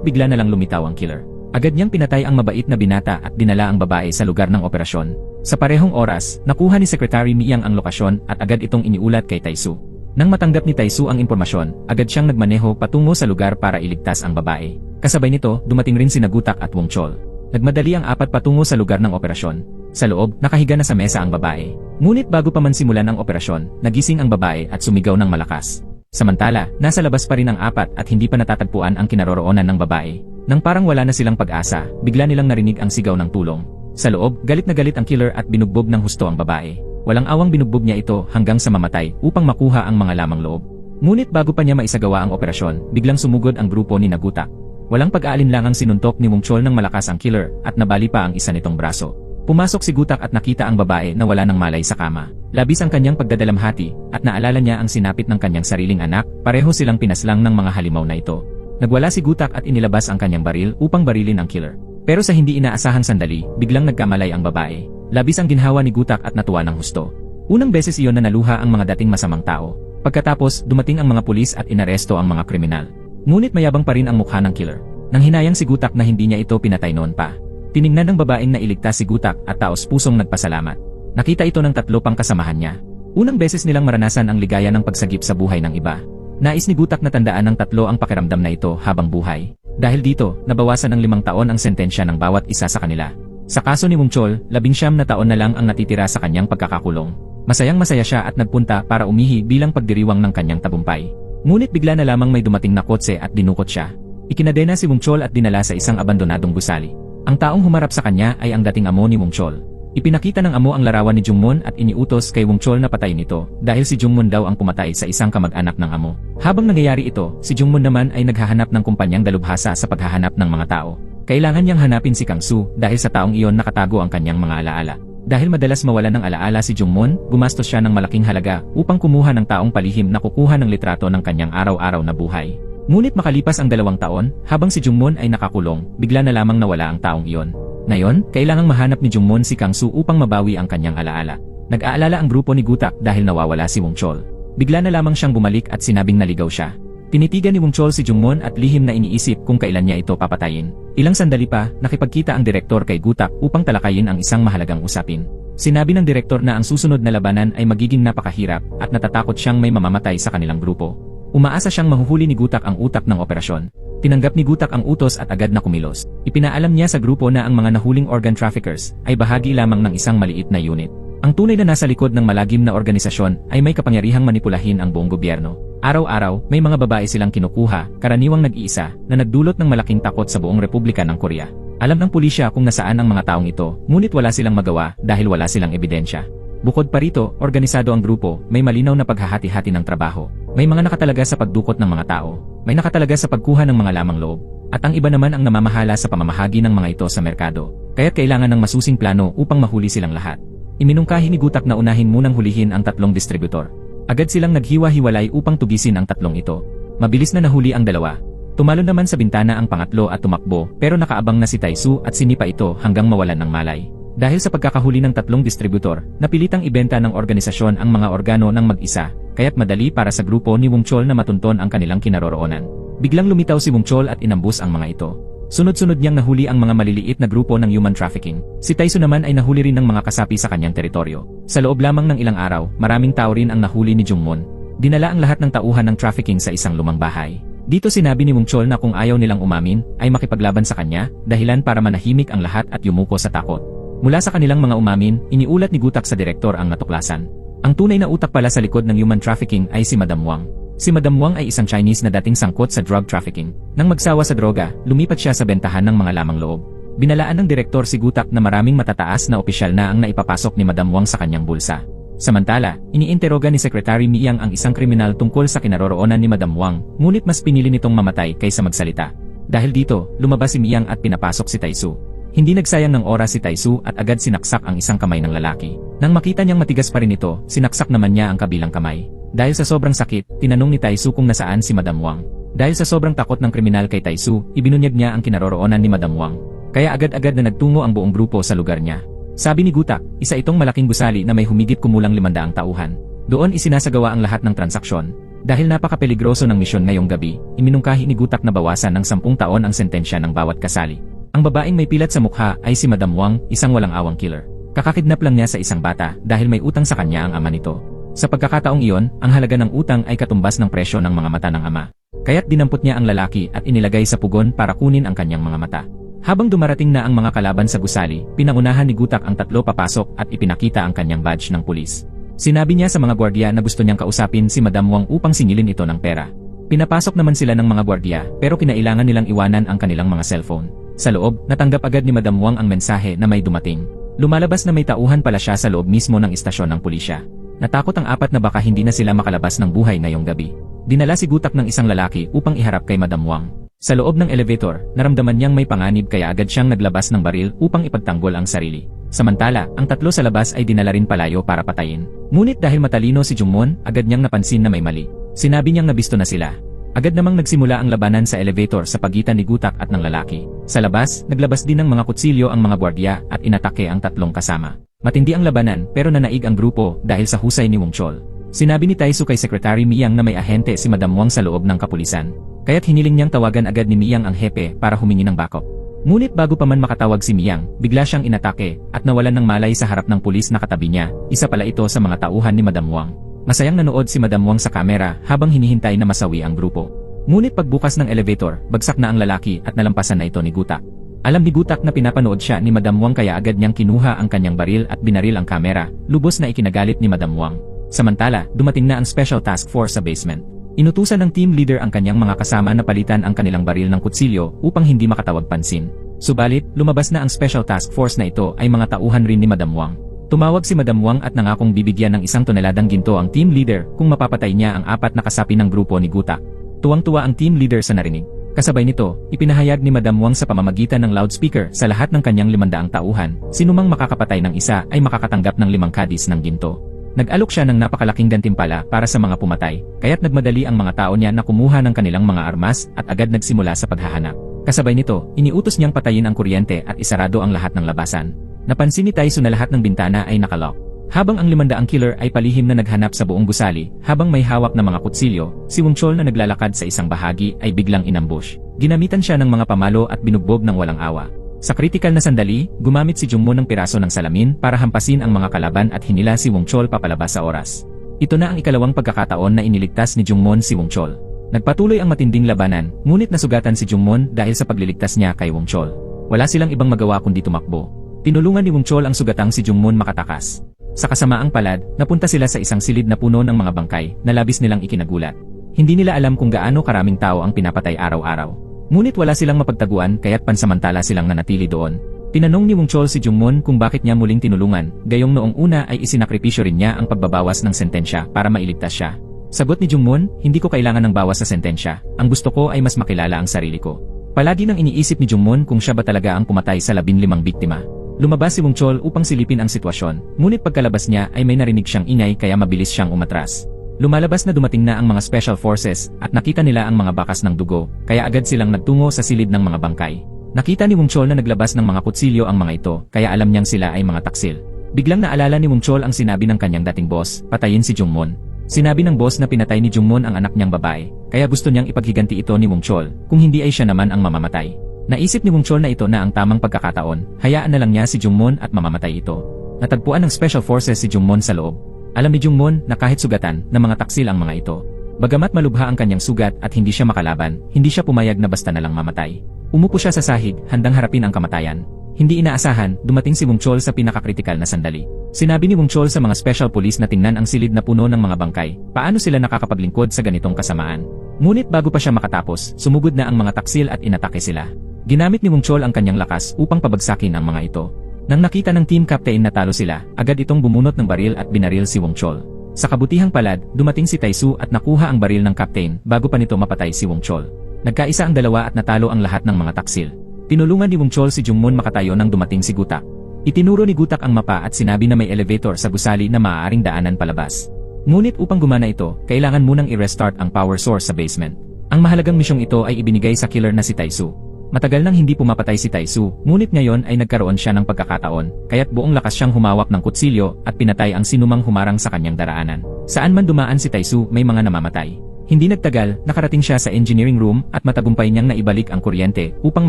bigla na lang lumitaw ang killer. Agad niyang pinatay ang mabait na binata at dinala ang babae sa lugar ng operasyon. Sa parehong oras, nakuha ni Secretary Miang ang lokasyon at agad itong iniulat kay Taisu. Nang matanggap ni Taisu ang impormasyon, agad siyang nagmaneho patungo sa lugar para iligtas ang babae. Kasabay nito, dumating rin sina Gutak at Wong Chol. Nagmadali ang apat patungo sa lugar ng operasyon. Sa loob, nakahiga na sa mesa ang babae. Ngunit bago pa man simulan ang operasyon, nagising ang babae at sumigaw ng malakas. Samantala, nasa labas pa rin ang apat at hindi pa natatagpuan ang kinaroroonan ng babae. Nang parang wala na silang pag-asa, bigla nilang narinig ang sigaw ng tulong. Sa loob, galit na galit ang killer at binugbog ng husto ang babae. Walang awang binugbog niya ito hanggang sa mamatay upang makuha ang mga lamang loob. Ngunit bago pa niya maisagawa ang operasyon, biglang sumugod ang grupo ni Nagutak. Walang pag-aalinlangang sinuntok ni Wong Chol ng malakas ang killer at nabali pa ang isa nitong braso. Pumasok si Gutak at nakita ang babae na wala ng malay sa kama. Labis ang kanyang pagdadalamhati at naalala niya ang sinapit ng kanyang sariling anak, pareho silang pinaslang ng mga halimaw na ito. Nagwala si Gutak at inilabas ang kanyang baril upang barilin ang killer. Pero sa hindi inaasahang sandali, biglang nagkamalay ang babae. Labis ang ginhawa ni Gutak at natuwa ng husto. Unang beses iyon na naluha ang mga dating masamang tao. Pagkatapos, dumating ang mga pulis at inaresto ang mga kriminal. Ngunit mayabang pa rin ang mukha ng killer. Nang hinayang si Gutak na hindi niya ito pinatay noon pa. Tiningnan ng babaeng na iligtas si Gutak at taos-pusong nagpasalamat. Nakita ito ng 3 pang kasamahan niya. Unang beses nilang maranasan ang ligaya ng pagsagip sa buhay ng iba. Nais ni Gutak na tandaan ng 3 ang pakiramdam na ito habang buhay. Dahil dito, nabawasan ng 5 taon ang sentensya ng bawat isa sa kanila. Sa kaso ni Wong Chol, 19 na taon na lang ang natitira sa kanyang pagkakakulong. Masayang-masaya siya at nagpunta para umihi bilang pagdiriwang ng kanyang tagumpay. Ngunit bigla na lamang may dumating na kotse at dinukot siya. Ikinadena si Wong Chol at dinala sa isang abandonadong gusali. Ang taong humarap sa kanya ay ang dating amo ni Wong Chol. Ipinakita ng amo ang larawan ni Jungmun at iniutos kay Wong Chol na patayin ito dahil si Jungmun daw ang pumatay sa isang kamag-anak ng amo. Habang nangyayari ito, si Jungmun naman ay naghahanap ng kumpanyang dalubhasa sa paghahanap ng mga tao. Kailangan niyang hanapin si Kang Su dahil sa taong iyon nakatago ang kanyang mga alaala. Dahil madalas mawala ng alaala si Jungmun, gumastos siya ng malaking halaga upang kumuha ng taong palihim na kukuha ng litrato ng kanyang araw-araw na buhay. Ngunit makalipas ang 2 taon, habang si Jungmun ay nakakulong, bigla na lamang nawala ang taong iyon. Ngayon, kailangang mahanap ni Jungmun si Kang Su upang mabawi ang kanyang alaala. Nag-aalala ang grupo ni Gutak dahil nawawala si Wong Chol. Bigla na lamang siyang bumalik at sinabing naligaw siya. Tinitigan ni Wong Chol si Jungmun at lihim na iniisip kung kailan niya ito papatayin. Ilang sandali pa, nakipagkita ang direktor kay Gutak upang talakayin ang isang mahalagang usapin. Sinabi ng direktor na ang susunod na labanan ay magiging napakahirap at natatakot siyang may mamamatay sa kanilang grupo. Umaasa siyang mahuhuli ni Gutak ang utak ng operasyon. Tinanggap ni Gutak ang utos at agad na kumilos. Ipinaalam niya sa grupo na ang mga nahuling organ traffickers ay bahagi lamang ng isang maliit na unit. Ang tunay na nasa likod ng malagim na organisasyon ay may kapangyarihang manipulahin ang buong gobyerno. Araw-araw, may mga babae silang kinukuha, karaniwang nag-iisa, na nagdulot ng malaking takot sa buong Republika ng Korea. Alam ng pulisya kung nasaan ang mga taong ito, ngunit wala silang magawa dahil wala silang ebidensya. Bukod pa rito, organisado ang grupo, may malinaw na paghahati-hati ng trabaho. May mga nakatalaga sa pagdukot ng mga tao, may nakatalaga sa pagkuha ng mga lamang loob, at ang iba naman ang namamahala sa pamamahagi ng mga ito sa merkado. Kaya't kailangan ng masusing plano upang mahuli silang lahat. Iminungkahi ni Gutak na unahin munang hulihin ang 3 distributor. Agad silang naghiwa-hiwalay upang tugisin ang 3 ito. Mabilis na nahuli ang 2. Tumalon naman sa bintana ang pangatlo at tumakbo, pero nakaabang na si Taisu at sinipa ito hanggang mawalan ng malay. Dahil sa pagkakahuli ng 3 distributor, napilitang ibenta ng organisasyon ang mga organo ng mag-isa, kaya't madali para sa grupo ni Wong Chol na matunton ang kanilang kinaroroonan. Biglang lumitaw si Wong Chol at inambus ang mga ito. Sunod-sunod niyang nahuli ang mga maliliit na grupo ng human trafficking. Si Taisu naman ay nahuli rin ng mga kasapi sa kanyang teritoryo. Sa loob lamang ng ilang araw, maraming tao rin ang nahuli ni Jungmun. Dinala ang lahat ng tauhan ng trafficking sa isang lumang bahay. Dito sinabi ni Wong Chol na kung ayaw nilang umamin, ay makipaglaban sa kanya, dahilan para manahimik ang lahat at yumuko sa takot. Mula sa kanilang mga umamin, iniulat ni Gutak sa direktor ang natuklasan. Ang tunay na utak pala sa likod ng human trafficking ay si Madam Wang. Si Madam Wang ay isang Chinese na dating sangkot sa drug trafficking. Nang magsawa sa droga, lumipat siya sa bentahan ng mga lamang loob. Binalaan ng direktor si Gutak na maraming matataas na opisyal na ang naipapasok ni Madam Wang sa kanyang bulsa. Samantala, iniinteroga ni Secretary Miang ang isang kriminal tungkol sa kinaroroonan ni Madam Wang, ngunit mas pinili nitong mamatay kaysa magsalita. Dahil dito, lumabas si Miang at pinapasok si Taisu. Hindi nagsayang ng oras si Taisu at agad sinaksak ang isang kamay ng lalaki. Nang makita niyang matigas pa rin ito, sinaksak naman niya ang kabilang kamay. Dahil sa sobrang sakit, tinanong ni Taisu kung nasaan si Madam Wang. Dahil sa sobrang takot ng kriminal kay Taisu, ibinunyag niya ang kinaroroonan ni Madam Wang. Kaya agad-agad na nagtungo ang buong grupo sa lugar niya. Sabi ni Gutak, isa itong malaking gusali na may humigit kumulang 500 tauhan. Doon isinasagawa ang lahat ng transaksyon. Dahil napakapeligroso ng misyon ngayong gabi, iminungkahi ni Gutak na bawasan ng 10 taon ang sentensya ng bawat kasali. Ang babaeng may pilat sa mukha ay si Madam Wang, isang walang-awang killer. Kakakidnap lang niya sa isang bata dahil may utang sa kanya ang ama nito. Sa pagkakataong iyon, ang halaga ng utang ay katumbas ng presyo ng mga mata ng ama. Kaya't dinampot niya ang lalaki at inilagay sa pugon para kunin ang kanyang mga mata. Habang dumarating na ang mga kalaban sa gusali, pinangunahan ni Gutak ang 3 papasok at ipinakita ang kanyang badge ng pulis. Sinabi niya sa mga gwardiya na gusto niyang kausapin si Madam Wang upang singilin ito ng pera. Pinapasok naman sila ng mga gwardiya pero kinailangan nilang iwanan ang kanilang mga cellphone. Sa loob, natanggap agad ni Madam Wang ang mensahe na may dumating. Lumalabas na may tauhan pala siya sa loob mismo ng istasyon ng pulisya. Natakot ang 4 na baka hindi na sila makalabas ng buhay ngayong gabi. Dinala si Gutak ng isang lalaki upang iharap kay Madam Wang. Sa loob ng elevator, naramdaman niyang may panganib kaya agad siyang naglabas ng baril upang ipagtanggol ang sarili. Samantala, ang 3 sa labas ay dinala rin palayo para patayin. Ngunit dahil matalino si Jungmon, agad niyang napansin na may mali. Sinabi niyang nabisto na sila. Agad namang nagsimula ang labanan sa elevator sa pagitan ni Gutak at ng lalaki. Sa labas, naglabas din ng mga kutsilyo ang mga gwardiya at inatake ang 3 kasama. Matindi ang labanan pero nanaig ang grupo dahil sa husay ni Wong Chol. Sinabi ni Taisu kay Secretary Miyang na may ahente si Madam Wang sa loob ng kapulisan. Kaya't hiniling niyang tawagan agad ni Miyang ang hepe para humingi ng backup. Ngunit bago pa man makatawag si Miyang, bigla siyang inatake at nawalan ng malay sa harap ng pulis na katabi niya. Isa pala ito sa mga tauhan ni Madam Wang. Masayang nanood si Madam Wang sa kamera habang hinihintay na masawi ang grupo. Ngunit pagbukas ng elevator, bagsak na ang lalaki at nalampasan na ito ni Gutak. Alam ni Gutak na pinapanood siya ni Madam Wang kaya agad niyang kinuha ang kanyang baril at binaril ang kamera, lubos na ikinagalit ni Madam Wang. Samantala, dumating na ang Special Task Force sa basement. Inutusan ng team leader ang kanyang mga kasama na palitan ang kanilang baril ng kutsilyo upang hindi makatawag pansin. Subalit, lumabas na ang Special Task Force na ito ay mga tauhan rin ni Madam Wang. Tumawag si Madam Wang at nangakong bibigyan ng 1 toneladang ginto ang team leader kung mapapatay niya ang 4 na kasapi ng grupo ni Gutak. Tuwang-tuwa ang team leader sa narinig. Kasabay nito, ipinahayag ni Madam Wang sa pamamagitan ng loudspeaker sa lahat ng kanyang 500 tauhan, sinumang makakapatay ng isa ay makakatanggap ng 5 kadis ng ginto. Nag-alok siya ng napakalaking gantimpala para sa mga pumatay, kaya't nagmadali ang mga tao niya na kumuha ng kanilang mga armas at agad nagsimula sa paghahanap. Kasabay nito, iniutos niyang patayin ang kuryente at isarado ang lahat ng labasan. Napansin ni Taisu na lahat ng bintana ay nakalock. Habang ang 500 killer ay palihim na naghanap sa buong gusali, habang may hawak na mga kutsilyo, si Wong Chol na naglalakad sa isang bahagi ay biglang inambush. Ginamitan siya ng mga pamalo at binugbog ng walang awa. Sa kritikal na sandali, gumamit si Jungmo ng piraso ng salamin para hampasin ang mga kalaban at hinila si Wong Chol papalabas sa oras. Ito na ang ikalawang pagkakataon na iniligtas ni Jungmon si Wong Chol. Nagpatuloy ang matinding labanan, ngunit nasugatan si Jungmon dahil sa pagliligtas niya kay Wong Chol. Wala silang ibang magawa kundi tumakbo. Tinulungan ni Wong Chol ang sugatang si Jungmon makatakas. Sa kasamaang palad, napunta sila sa isang silid na puno ng mga bangkay na labis nilang ikinagulat. Hindi nila alam kung gaano karaming tao ang pinapatay araw-araw. Ngunit wala silang mapagtaguan kaya't pansamantala silang nanatili doon. Tinanong ni Wong Chol si Jungmon kung bakit niya muling tinulungan, gayong noong una ay isinakripisyo rin niya ang pagbabawas ng sentensya para mailigtas siya. Sagot ni Jungmon, hindi ko kailangan ng bawas sa sentensya, ang gusto ko ay mas makilala ang sarili ko. Palagi nang iniisip ni Jungmon kung siya ba talaga ang pumatay sa 15 biktima. Lumabas si Wong Chol upang silipin ang sitwasyon, ngunit pagkalabas niya ay may narinig siyang ingay kaya mabilis siyang umatras. Lumalabas na dumating na ang mga special forces at nakita nila ang mga bakas ng dugo, kaya agad silang nagtungo sa silid ng mga bangkay. Nakita ni Wong Chol na naglabas ng mga kutsilyo ang mga ito, kaya alam niyang sila ay mga taksil. Biglang naalala ni Wong Chol ang sinabi ng kanyang dating boss, patayin si Jungmon. Sinabi ng boss na pinatay ni Jungmon ang anak niyang babae, kaya gusto niyang ipaghiganti ito ni Wong Chol, kung hindi ay siya naman ang mamamatay. Naisip ni Wong Chol na ito na ang tamang pagkakataon, hayaan na lang niya si Jungmon at mamamatay ito. Natagpuan ng special forces si Jungmon sa loob. Alam ni Jungmon na kahit sugatan na mga taksil ang mga ito. Bagamat malubha ang kanyang sugat at hindi siya makalaban, hindi siya pumayag na basta na lang mamatay. Umupo siya sa sahig, handang harapin ang kamatayan. Hindi inaasahan, dumating si Wong Chol sa pinakakritikal na sandali. Sinabi ni Wong Chol sa mga special police na tingnan ang silid na puno ng mga bangkay, paano sila nakakapaglingkod sa ganitong kasamaan. Ngunit bago pa siya makatapos, sumugod na ang mga taksil at inatake sila. Ginamit ni Wong Chol ang kanyang lakas upang pabagsakin ang mga ito. Nang nakita ng team captain na talo sila, agad itong bumunot ng baril at binaril si Wong Chol. Sa kabutihang palad, dumating si Taisu at nakuha ang baril ng captain bago pa nito mapatay si Wong Chol. Nagkaisa ang dalawa at natalo ang lahat ng mga taksil. Tinulungan ni Wong Chol si Jungmon makatayo nang dumating si Gutak. Itinuro ni Gutak ang mapa at sinabi na may elevator sa gusali na maaaring daanan palabas. Ngunit upang gumana ito, kailangan munang i-restart ang power source sa basement. Ang mahalagang misyong ito ay ibinigay sa killer na si Taisu. Matagal nang hindi pumapatay si Taisu, ngunit ngayon ay nagkaroon siya ng pagkakataon, kaya't buong lakas siyang humawak ng kutsilyo at pinatay ang sinumang humarang sa kanyang daraanan. Saan man dumaan si Taisu, may mga namamatay. Hindi nagtagal, nakarating siya sa engineering room at matagumpay niyang naibalik ang kuryente upang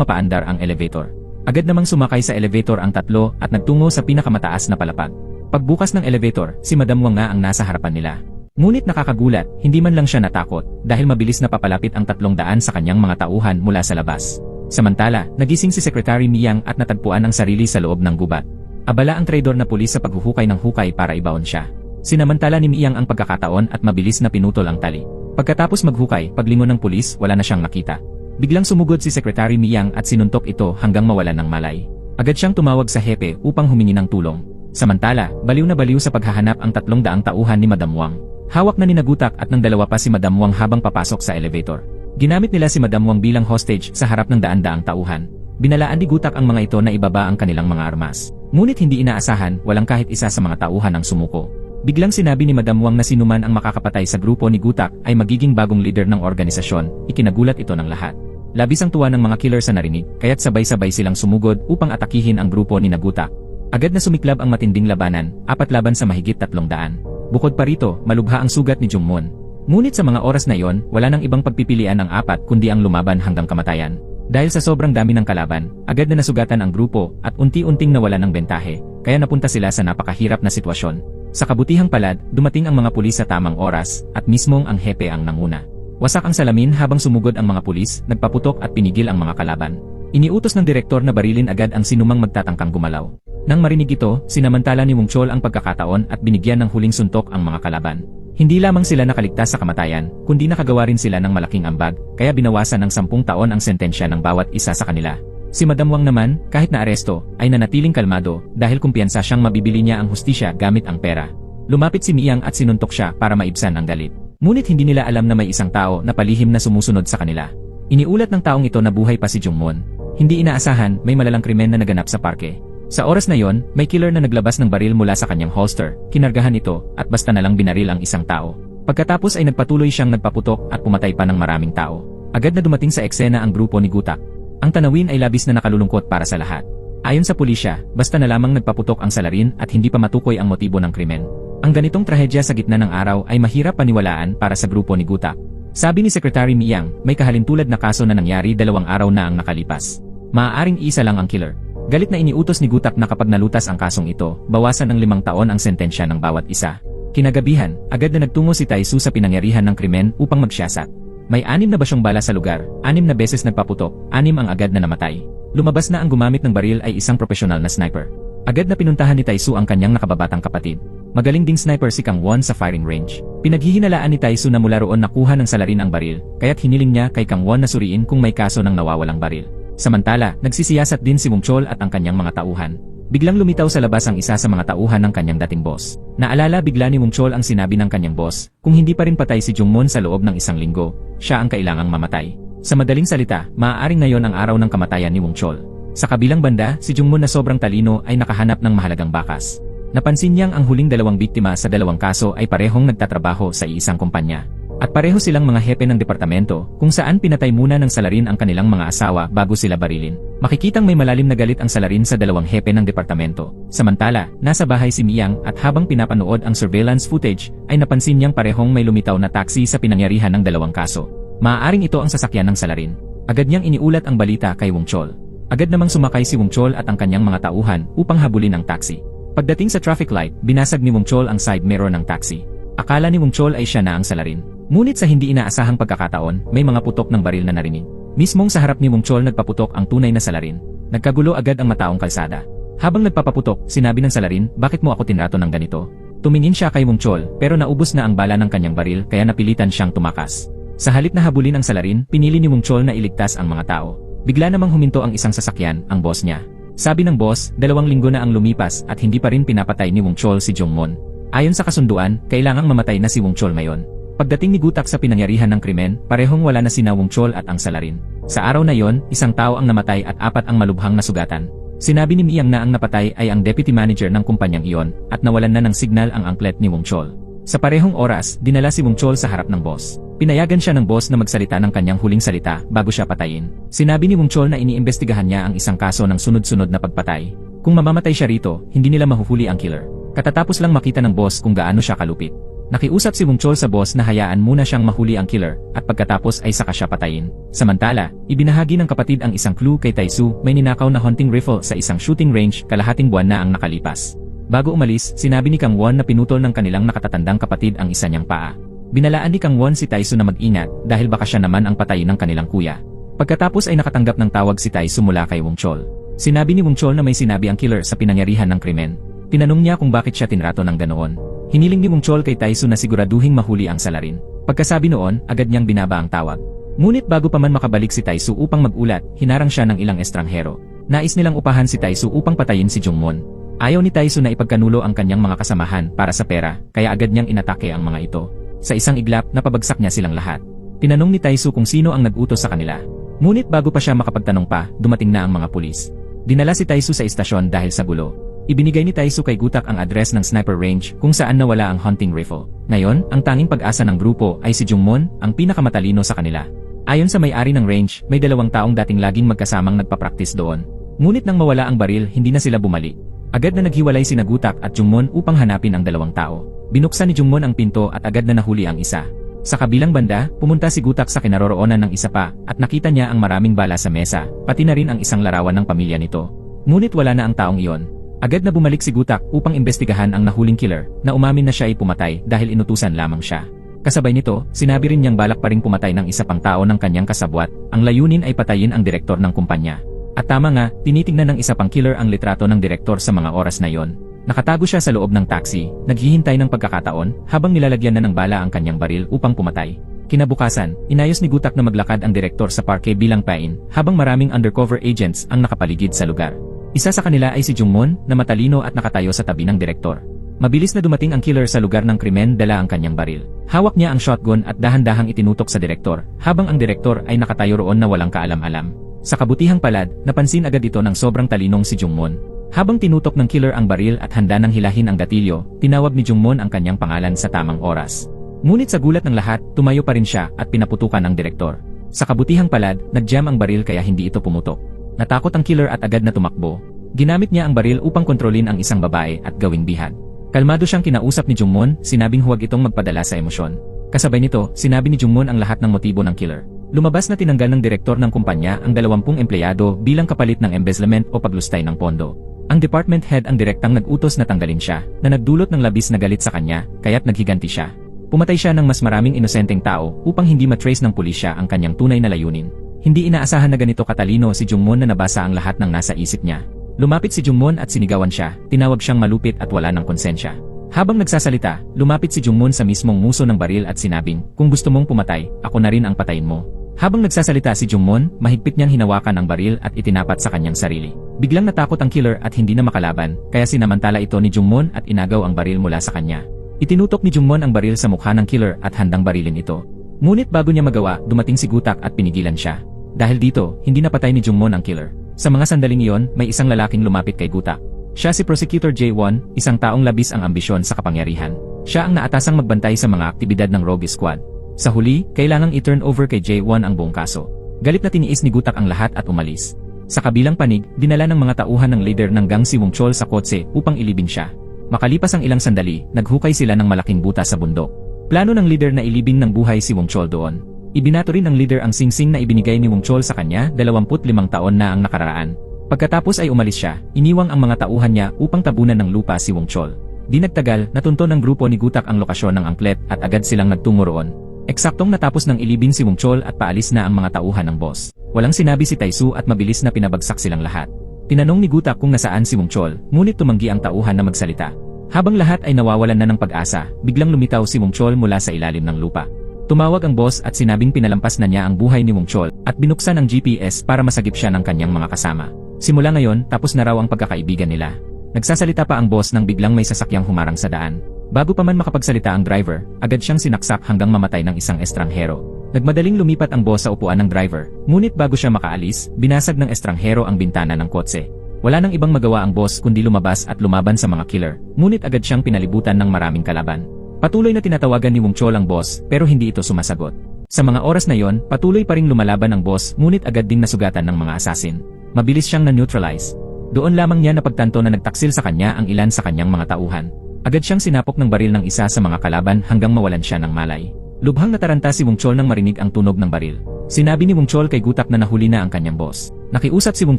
mapaandar ang elevator. Agad namang sumakay sa elevator ang tatlo at nagtungo sa pinakamataas na palapag. Pagbukas ng elevator, si Madam Wang nga ang nasa harapan nila. Ngunit nakakagulat, hindi man lang siya natakot dahil mabilis na papalapit ang 300 sa kanyang mga tauhan mula sa labas. Samantala, nagising si Secretary Miyang at natagpuan ang sarili sa loob ng gubat. Abala ang traidor na pulis sa paghuhukay ng hukay para ibaon siya. Sinamantala ni Miyang ang pagkakataon at mabilis na pinutol ang tali. Pagkatapos maghukay, paglingon ng pulis, wala na siyang nakita. Biglang sumugod si Secretary Miyang at sinuntok ito hanggang mawalan ng malay. Agad siyang tumawag sa hepe upang humingi ng tulong. Samantala, baliw na baliw sa paghahanap ang 300 tauhan ni Madam Wang. Hawak na ninagutak at ng dalawa pa si Madam Wang habang papasok sa elevator. Ginamit nila si Madam Wang bilang hostage sa harap ng daan-daang tauhan. Binalaan ni Gutak ang mga ito na ibaba ang kanilang mga armas. Ngunit hindi inaasahan, walang kahit isa sa mga tauhan ang sumuko. Biglang sinabi ni Madam Wang na sinuman ang makakapatay sa grupo ni Gutak ay magiging bagong leader ng organisasyon. Ikinagulat ito ng lahat. Labis ang tuwa ng mga killer sa narinig, kaya't sabay-sabay silang sumugod upang atakihin ang grupo ni Gutak. Agad na sumiklab ang matinding labanan, 4 laban sa mahigit 300. Bukod pa rito, malubha ang sugat ni Jungmoon. Ngunit sa mga oras na iyon, wala nang ibang pagpipilian ng 4 kundi ang lumaban hanggang kamatayan. Dahil sa sobrang dami ng kalaban, agad na nasugatan ang grupo at unti-unting nawala ng bentahe, kaya napunta sila sa napakahirap na sitwasyon. Sa kabutihang palad, dumating ang mga pulis sa tamang oras at mismong ang hepe ang nanguna. Wasak ang salamin habang sumugod ang mga pulis, nagpaputok at pinigil ang mga kalaban. Iniutos ng direktor na barilin agad ang sinumang magtatangkang gumalaw. Nang marinig ito, sinamantala ni Wong Chol ang pagkakataon at binigyan ng huling suntok ang mga kalaban. Hindi lamang sila nakaligtas sa kamatayan, kundi nakagawa rin sila ng malaking ambag, kaya binawasan ng 10 taon ang sentensya ng bawat isa sa kanila. Si Madam Wang naman, kahit naaresto, ay nanatiling kalmado dahil kumpiyansa siyang mabibili niya ang hustisya gamit ang pera. Lumapit si Miyang at sinuntok siya para maibsan ang galit. Ngunit hindi nila alam na may isang tao na palihim na sumusunod sa kanila. Iniulat ng taong ito na buhay pa si Jungmoon. Hindi inaasahan, may malalang krimen na naganap sa parke. Sa oras na yon, may killer na naglabas ng baril mula sa kanyang holster, kinargahan ito, at basta na lang binaril ang isang tao. Pagkatapos ay nagpatuloy siyang nagpaputok at pumatay pa ng maraming tao. Agad na dumating sa eksena ang grupo ni Gutak. Ang tanawin ay labis na nakalulungkot para sa lahat. Ayon sa pulisya, basta na lamang nagpaputok ang salarin at hindi pa matukoy ang motibo ng krimen. Ang ganitong trahedya sa gitna ng araw ay mahirap paniwalaan para sa grupo ni Gutak. Sabi ni Secretary Miyang, may kahalintulad na kaso na nangyari 2 araw na ang nakalipas. Maaaring isa lang ang killer. Galit na iniutos ni Gutak na kapag nalutas ang kasong ito, bawasan ng 5 taon ang sentensya ng bawat isa. Kinagabihan, agad na nagtungo si Taisu sa pinangyarihan ng krimen upang magsiyasat. May 6 na basyong bala sa lugar, 6 na beses nagpaputok, 6 ang agad na namatay. Lumabas na ang gumamit ng baril ay isang profesional na sniper. Agad na pinuntahan ni Taisu ang kanyang nakababatang kapatid. Magaling ding sniper si Kang Won sa firing range. Pinaghihinalaan ni Taisu na mula roon nakuha ng salarin ang baril, kaya't hiniling niya kay Kang Won na suriin kung may kaso ng nawawalang baril. Samantala, nagsisiyasat din si Wong Chol at ang kanyang mga tauhan. Biglang lumitaw sa labas ang isa sa mga tauhan ng kanyang dating boss. Naalala bigla ni Wong Chol ang sinabi ng kanyang boss, kung hindi pa rin patay si Jungmoon sa loob ng 1 linggo, siya ang kailangang mamatay. Sa madaling salita, maaaring ngayon ang araw ng kamatayan ni Wong Chol. Sa kabilang banda, si Jungmoon na sobrang talino ay nakahanap ng mahalagang bakas. Napansin niyang ang huling 2 biktima sa 2 kaso ay parehong nagtatrabaho sa iisang kumpanya. At pareho silang mga hepe ng departamento, kung saan pinatay muna ng salarin ang kanilang mga asawa bago sila barilin. Makikitang may malalim na galit ang salarin sa 2 hepe ng departamento. Samantala, nasa bahay si Miyang at habang pinapanood ang surveillance footage, ay napansin niyang parehong may lumitaw na taxi sa pinangyarihan ng 2 kaso. Maaaring ito ang sasakyan ng salarin. Agad niyang iniulat ang balita kay Wong Chol. Agad namang sumakay si Wong Chol at ang kanyang mga tauhan upang habulin ang taxi. Pagdating sa traffic light, binasag ni Wong Chol ang side mirror ng taxi. Akala ni Wong Chol ay siya na ang salarin. Ngunit sa hindi inaasahang pagkakataon, may mga putok ng baril na narinig. Mismong sa harap ni Wong Chol nagpaputok ang tunay na salarin. Nagkagulo agad ang mataong kalsada. Habang nagpapaputok, sinabi ng salarin, bakit mo ako tinrato ng ganito? Tumingin siya kay Wong Chol, pero naubos na ang bala ng kanyang baril kaya napilitan siyang tumakas. Sa halip na habulin ang salarin, pinili ni Wong Chol na iligtas ang mga tao. Bigla namang huminto ang isang sasakyan, ang boss niya. Sabi ng boss, 2 linggo na ang lumipas at hindi pa rin pinapatay ni Wong Chol si Jungmoon. Ayon sa kasunduan, kailangang mamatay na si Wong Chol ngayon. Pagdating ni Gutak sa pinangyarihan ng krimen, parehong wala na sina Wong Chol at ang salarin. Sa araw na yon, 1 tao ang namatay at 4 ang malubhang nasugatan. Sinabi ni Miyang na ang napatay ay ang deputy manager ng kumpanyang iyon at nawalan na ng signal ang angklet ni Wong Chol. Sa parehong oras, dinala si Wong Chol sa harap ng boss. Pinayagan siya ng boss na magsalita ng kanyang huling salita bago siya patayin. Sinabi ni Wong Chol na iniimbestigahan niya ang isang kaso ng sunod-sunod na pagpatay. Kung mamamatay siya rito, hindi nila mahuhuli ang killer. Katatapos lang makita ng boss kung gaano siya kalupit. Nakiusap si Wong Chol sa boss na hayaan muna siyang mahuli ang killer at pagkatapos ay saka siya patayin. Samantala, ibinahagi ng kapatid ang isang clue kay Taisu, may ninakaw na hunting rifle sa isang shooting range kalahating buwan na ang nakalipas. Bago umalis, sinabi ni Kang Won na pinutol ng kanilang nakatatandang kapatid ang isa niyang paa. Binalaan ni Kang Won si Taisu na mag-ingat dahil baka siya naman ang patayin ng kanilang kuya. Pagkatapos ay nakatanggap ng tawag si Taisu mula kay Wong Chol. Sinabi ni Wong Chol na may sinabi ang killer sa pinangyarihan ng krimen. Tinanong niya kung bakit siya tinrato ng ganoon. Hiniling ni Wong Chol kay Taisu na siguraduhing mahuli ang salarin. Pagkasabi noon, agad niyang binaba ang tawag. Ngunit bago pa man makabalik si Taisu upang magulat, hinarang siya ng ilang estranghero. Nais nilang upahan si Taisu upang patayin si Jungmon. Ayaw ni Taisu na ipagkanulo ang kanyang mga kasamahan para sa pera, kaya agad niyang inatake ang mga ito. Sa isang iglap, napabagsak niya silang lahat. Tinanong ni Taisu kung sino ang nag-utos sa kanila. Ngunit bago pa siya makapagtanong pa, dumating na ang mga pulis. Dinala si Taisu sa istasyon dahil sa gulo. Ibinigay ni Taisu kay Gutak ang address ng sniper range kung saan nawala ang hunting rifle. Ngayon, ang tanging pag-asa ng grupo ay si Jungmon, ang pinakamatalino sa kanila. Ayon sa may-ari ng range, may 2 taong dating laging magkasamang nagpa-practice doon. Ngunit nang mawala ang baril, hindi na sila bumalik. Agad na naghiwalay sina Gutak at Jungmon upang hanapin ang 2 tao. Binuksan ni Jungmon ang pinto at agad na nahuli ang isa. Sa kabilang banda, pumunta si Gutak sa kinaroroonan ng isa pa at nakita niya ang maraming bala sa mesa, pati na rin ang isang larawan ng pamilya nito. Ngunit wala na ang taong iyon. Agad na bumalik si Gutak upang imbestigahan ang nahuling killer na umamin na siya ay pumatay dahil inutusan lamang siya. Kasabay nito, sinabi rin niyang balak pa ring pumatay ng isa pang tao ng kanyang kasabwat, ang layunin ay patayin ang direktor ng kumpanya. At tama nga, tinitingnan ng isa pang killer ang litrato ng direktor sa mga oras na yon. Nakatago siya sa loob ng taxi, naghihintay ng pagkakataon habang nilalagyan na ng bala ang kanyang baril upang pumatay. Kinabukasan, inayos ni Gutak na maglakad ang direktor sa parke bilang pain habang maraming undercover agents ang nakapaligid sa lugar. Isa sa kanila ay si Jungmon na matalino at nakatayo sa tabi ng direktor. Mabilis na dumating ang killer sa lugar ng krimen, dala ang kanyang baril. Hawak niya ang shotgun at dahan-dahang itinutok sa direktor habang ang direktor ay nakatayo roon na walang kaalam-alam. Sa kabutihang palad, napansin agad ito ng sobrang talinong si Jungmon. Habang tinutok ng killer ang baril at handa nang hilahin ang gatilyo, tinawag ni Jungmon ang kanyang pangalan sa tamang oras. Ngunit sa gulat ng lahat, tumayo pa rin siya at pinaputukan ang direktor. Sa kabutihang palad, nag-jam ang baril kaya hindi ito pumutok. Natakot ang killer at agad na tumakbo. Ginamit niya ang baril upang kontrolin ang isang babae at gawing bihag. Kalmado siyang kinausap ni Jungmon, sinabing huwag itong magpadala sa emosyon. Kasabay nito, sinabi ni Jungmon ang lahat ng motibo ng killer. Lumabas na tinanggal ng direktor ng kumpanya ang 20 empleyado bilang kapalit ng embezzlement o paglustay ng pondo. Ang department head ang direktang nag-utos na tanggalin siya, na nagdulot ng labis na galit sa kanya, kaya't naghiganti siya. Pumatay siya ng mas maraming inosenteng tao upang hindi matrace ng pulisya ang kanyang tunay na layunin. Hindi inaasahan na ganito katalino si Jungmon na nabasa ang lahat ng nasa isip niya. Lumapit si Jungmon at sinigawan siya, tinawag siyang malupit at wala ng konsensya. Habang nagsasalita, lumapit si Jungmon sa mismong muso ng baril at sinabing, kung gusto mong pumatay, ako na rin ang patayin mo. Habang nagsasalita si Jungmon, mahigpit niyang hinawakan ang baril at itinapat sa kanyang sarili. Biglang natakot ang killer at hindi na makalaban, kaya sinamantala ito ni Jungmon at inagaw ang baril mula sa kanya. Itinutok ni Jungmon ang baril sa mukha ng killer at handang barilin ito. Ngunit bago niya magawa, dumating si Gutak at pinigilan siya. Dahil dito, hindi napatay ni Jungmon ang killer. Sa mga sandaling iyon, may isang lalaking lumapit kay Gutak. Siya si Prosecutor J1, isang taong labis ang ambisyon sa kapangyarihan. Siya ang naatasang magbantay sa mga aktibidad ng Rogue Squad. Sa huli, kailangang i-turn over kay J1 ang buong kaso. Galit na tiniis ni Gutak ang lahat at umalis. Sa kabilang panig, dinala ng mga tauhan ng leader ng gang si Wong Chol sa kotse upang ilibing siya. Makalipas ang ilang sandali, naghukay sila ng malaking butas sa bundok. Plano ng leader na ilibing ng buhay si Wong Chol doon. Ibinato rin ng leader ang singsing na ibinigay ni Wong Chol sa kanya 25 taon na ang nakararaan. Pagkatapos ay umalis siya, iniwang ang mga tauhan niya upang tabunan ng lupa si Wong Chol. Di nagtagal, natunto ng grupo ni Gutak ang lokasyon ng angklet at agad silang nagtungo roon. Eksaktong natapos ng ilibing si Wong Chol at paalis na ang mga tauhan ng boss. Walang sinabi si Taisu at mabilis na pinabagsak silang lahat. Tinanong ni Gutak kung nasaan si Wong Chol, ngunit tumanggi ang tauhan na magsalita. Habang lahat ay nawawalan na ng pag-asa, biglang lumitaw si Wong Chol mula sa ilalim ng lupa. Tumawag ang boss at sinabing pinalampas na niya ang buhay ni Wong Chol at binuksan ang GPS para masagip siya ng kanyang mga kasama. Simula ngayon, tapos na raw ang pagkakaibigan nila. Nagsasalita pa ang boss nang biglang may sasakyang humarang sa daan. Bago pa man makapagsalita ang driver, agad siyang sinaksak hanggang mamatay ng isang estranghero. Nagmadaling lumipat ang boss sa upuan ng driver, ngunit bago siya makaalis, binasag ng estranghero ang bintana ng kotse. Wala nang ibang magawa ang boss kundi lumabas at lumaban sa mga killer, ngunit agad siyang pinalibutan ng maraming kalaban. Patuloy na tinatawagan ni Wong Chol ang boss pero hindi ito sumasagot. Sa mga oras na yon, patuloy pa ring lumalaban ang boss ngunit agad ding nasugatan ng mga assassin. Mabilis siyang na-neutralize. Doon lamang niya napagtanto na nagtaksil sa kanya ang ilan sa kanyang mga tauhan. Agad siyang sinapok ng baril ng isa sa mga kalaban hanggang mawalan siya ng malay. Lubhang nataranta si Wong Chol nang marinig ang tunog ng baril. Sinabi ni Wong Chol kay Gutak na nahuli na ang kanyang boss. Nakiusap si Wong